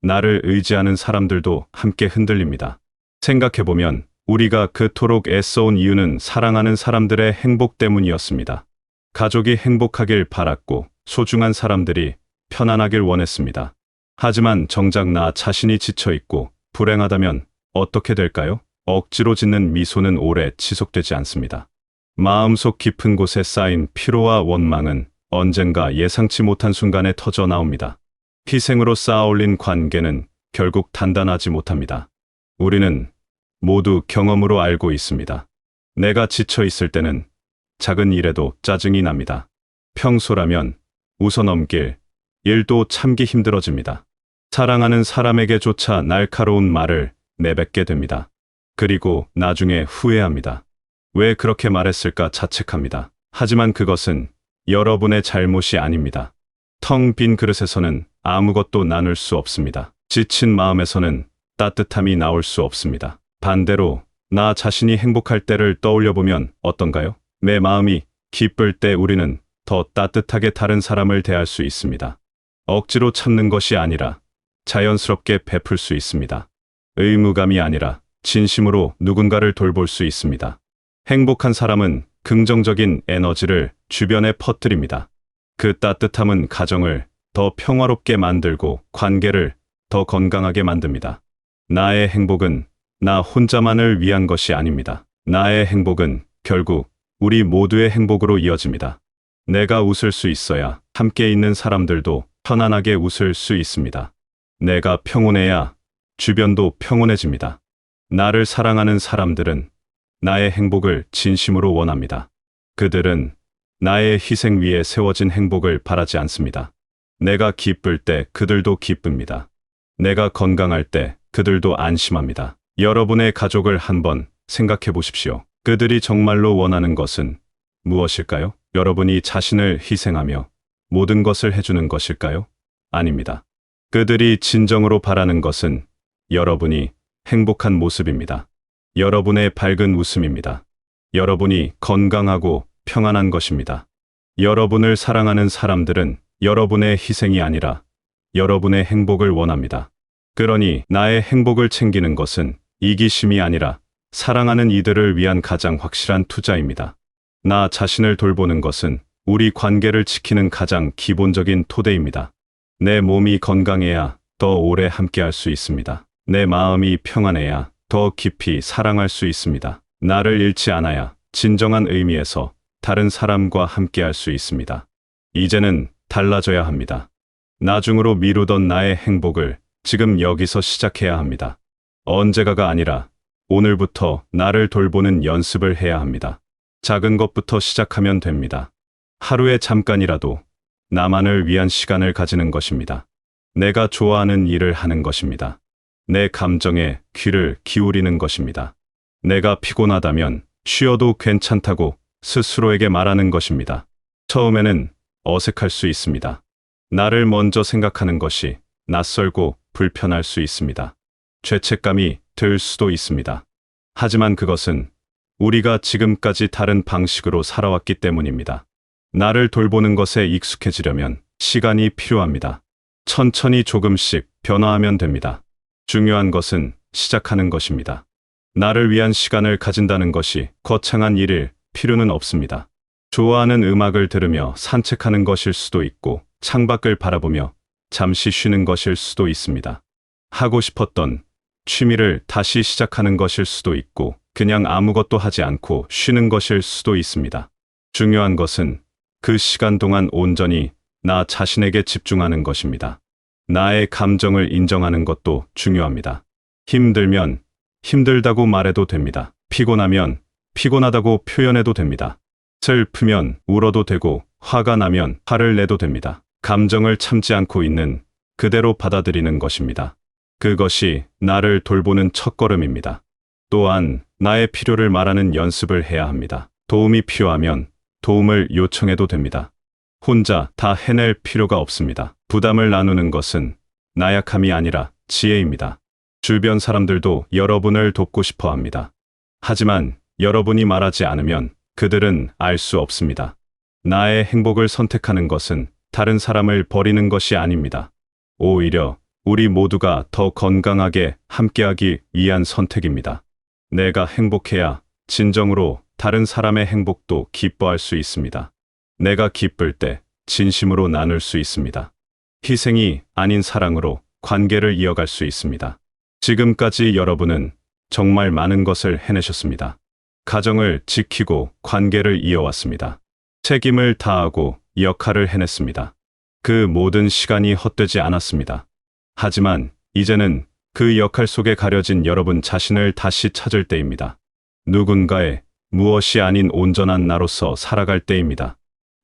나를 의지하는 사람들도 함께 흔들립니다. 생각해보면 우리가 그토록 애써온 이유는 사랑하는 사람들의 행복 때문이었습니다. 가족이 행복하길 바랐고 소중한 사람들이 편안하길 원했습니다. 하지만 정작 나 자신이 지쳐있고 불행하다면 어떻게 될까요? 억지로 짓는 미소는 오래 지속되지 않습니다. 마음속 깊은 곳에 쌓인 피로와 원망은 언젠가 예상치 못한 순간에 터져 나옵니다. 희생으로 쌓아올린 관계는 결국 단단하지 못합니다. 우리는 모두 경험으로 알고 있습니다. 내가 지쳐 있을 때는 작은 일에도 짜증이 납니다. 평소라면 웃어넘길 일도 참기 힘들어집니다. 사랑하는 사람에게조차 날카로운 말을 내뱉게 됩니다. 그리고 나중에 후회합니다. 왜 그렇게 말했을까 자책합니다. 하지만 그것은 여러분의 잘못이 아닙니다. 텅 빈 그릇에서는 아무것도 나눌 수 없습니다. 지친 마음에서는 따뜻함이 나올 수 없습니다. 반대로 나 자신이 행복할 때를 떠올려 보면 어떤가요? 내 마음이 기쁠 때 우리는 더 따뜻하게 다른 사람을 대할 수 있습니다. 억지로 참는 것이 아니라 자연스럽게 베풀 수 있습니다. 의무감이 아니라 진심으로 누군가를 돌볼 수 있습니다. 행복한 사람은 긍정적인 에너지를 주변에 퍼뜨립니다. 그 따뜻함은 가정을 더 평화롭게 만들고 관계를 더 건강하게 만듭니다. 나의 행복은 나 혼자만을 위한 것이 아닙니다. 나의 행복은 결국 우리 모두의 행복으로 이어집니다. 내가 웃을 수 있어야 함께 있는 사람들도 편안하게 웃을 수 있습니다. 내가 평온해야 주변도 평온해집니다. 나를 사랑하는 사람들은 나의 행복을 진심으로 원합니다. 그들은 나의 희생 위에 세워진 행복을 바라지 않습니다. 내가 기쁠 때 그들도 기쁩니다. 내가 건강할 때 그들도 안심합니다. 여러분의 가족을 한번 생각해 보십시오. 그들이 정말로 원하는 것은 무엇일까요? 여러분이 자신을 희생하며 모든 것을 해주는 것일까요? 아닙니다. 그들이 진정으로 바라는 것은 여러분이 행복한 모습입니다. 여러분의 밝은 웃음입니다. 여러분이 건강하고 평안한 것입니다. 여러분을 사랑하는 사람들은 여러분의 희생이 아니라 여러분의 행복을 원합니다. 그러니 나의 행복을 챙기는 것은 이기심이 아니라 사랑하는 이들을 위한 가장 확실한 투자입니다. 나 자신을 돌보는 것은 우리 관계를 지키는 가장 기본적인 토대입니다. 내 몸이 건강해야 더 오래 함께할 수 있습니다. 내 마음이 평안해야 더 깊이 사랑할 수 있습니다. 나를 잃지 않아야 진정한 의미에서 다른 사람과 함께할 수 있습니다. 이제는 달라져야 합니다. 나중으로 미루던 나의 행복을 지금 여기서 시작해야 합니다. 언제가가 아니라 오늘부터 나를 돌보는 연습을 해야 합니다. 작은 것부터 시작하면 됩니다. 하루에 잠깐이라도 나만을 위한 시간을 가지는 것입니다. 내가 좋아하는 일을 하는 것입니다. 내 감정에 귀를 기울이는 것입니다. 내가 피곤하다면 쉬어도 괜찮다고 스스로에게 말하는 것입니다. 처음에는 어색할 수 있습니다. 나를 먼저 생각하는 것이 낯설고 불편할 수 있습니다. 죄책감이 들 수도 있습니다. 하지만 그것은 우리가 지금까지 다른 방식으로 살아왔기 때문입니다. 나를 돌보는 것에 익숙해지려면 시간이 필요합니다. 천천히 조금씩 변화하면 됩니다. 중요한 것은 시작하는 것입니다. 나를 위한 시간을 가진다는 것이 거창한 일일 필요는 없습니다. 좋아하는 음악을 들으며 산책하는 것일 수도 있고 창밖을 바라보며 잠시 쉬는 것일 수도 있습니다. 하고 싶었던 취미를 다시 시작하는 것일 수도 있고 그냥 아무것도 하지 않고 쉬는 것일 수도 있습니다. 중요한 것은 그 시간 동안 온전히 나 자신에게 집중하는 것입니다. 나의 감정을 인정하는 것도 중요합니다. 힘들면 힘들다고 말해도 됩니다. 피곤하면 피곤하다고 표현해도 됩니다. 슬프면 울어도 되고 화가 나면 화를 내도 됩니다. 감정을 참지 않고 있는 그대로 받아들이는 것입니다. 그것이 나를 돌보는 첫걸음입니다. 또한 나의 필요를 말하는 연습을 해야 합니다. 도움이 필요하면 도움을 요청해도 됩니다. 혼자 다 해낼 필요가 없습니다. 부담을 나누는 것은 나약함이 아니라 지혜입니다. 주변 사람들도 여러분을 돕고 싶어 합니다. 하지만 여러분이 말하지 않으면 그들은 알 수 없습니다. 나의 행복을 선택하는 것은 다른 사람을 버리는 것이 아닙니다. 오히려 우리 모두가 더 건강하게 함께하기 위한 선택입니다. 내가 행복해야 진정으로 다른 사람의 행복도 기뻐할 수 있습니다. 내가 기쁠 때 진심으로 나눌 수 있습니다. 희생이 아닌 사랑으로 관계를 이어갈 수 있습니다. 지금까지 여러분은 정말 많은 것을 해내셨습니다. 가정을 지키고 관계를 이어왔습니다. 책임을 다하고 역할을 해냈습니다. 그 모든 시간이 헛되지 않았습니다. 하지만 이제는 그 역할 속에 가려진 여러분 자신을 다시 찾을 때입니다. 누군가의 무엇이 아닌 온전한 나로서 살아갈 때입니다.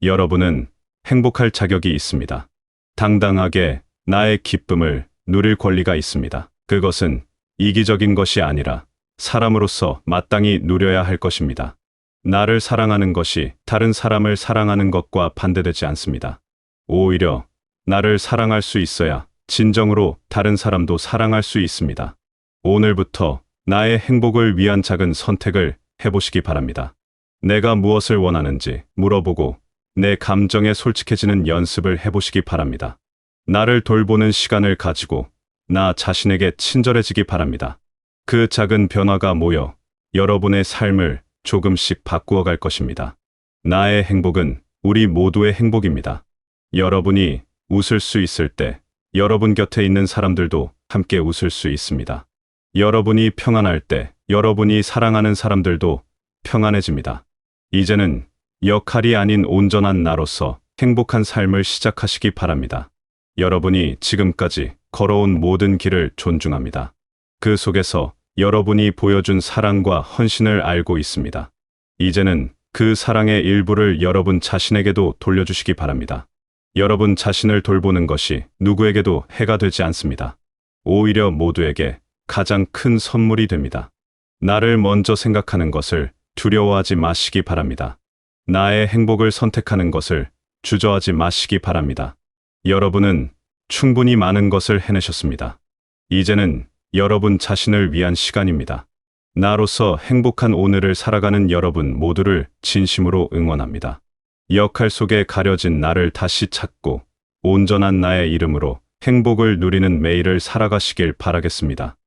여러분은 행복할 자격이 있습니다. 당당하게 나의 기쁨을 누릴 권리가 있습니다. 그것은 이기적인 것이 아니라 사람으로서 마땅히 누려야 할 것입니다. 나를 사랑하는 것이 다른 사람을 사랑하는 것과 반대되지 않습니다. 오히려 나를 사랑할 수 있어야 진정으로 다른 사람도 사랑할 수 있습니다. 오늘부터 나의 행복을 위한 작은 선택을 해보시기 바랍니다. 내가 무엇을 원하는지 물어보고 내 감정에 솔직해지는 연습을 해보시기 바랍니다. 나를 돌보는 시간을 가지고 나 자신에게 친절해지기 바랍니다. 그 작은 변화가 모여 여러분의 삶을 조금씩 바꾸어 갈 것입니다. 나의 행복은 우리 모두의 행복입니다. 여러분이 웃을 수 있을 때 여러분 곁에 있는 사람들도 함께 웃을 수 있습니다. 여러분이 평안할 때 여러분이 사랑하는 사람들도 평안해집니다. 이제는 역할이 아닌 온전한 나로서 행복한 삶을 시작하시기 바랍니다. 여러분이 지금까지 걸어온 모든 길을 존중합니다. 그 속에서 여러분이 보여준 사랑과 헌신을 알고 있습니다. 이제는 그 사랑의 일부를 여러분 자신에게도 돌려주시기 바랍니다. 여러분 자신을 돌보는 것이 누구에게도 해가 되지 않습니다. 오히려 모두에게 가장 큰 선물이 됩니다. 나를 먼저 생각하는 것을 두려워하지 마시기 바랍니다. 나의 행복을 선택하는 것을 주저하지 마시기 바랍니다. 여러분은 충분히 많은 것을 해내셨습니다. 이제는 여러분 자신을 위한 시간입니다. 나로서 행복한 오늘을 살아가는 여러분 모두를 진심으로 응원합니다. 역할 속에 가려진 나를 다시 찾고 온전한 나의 이름으로 행복을 누리는 매일을 살아가시길 바라겠습니다.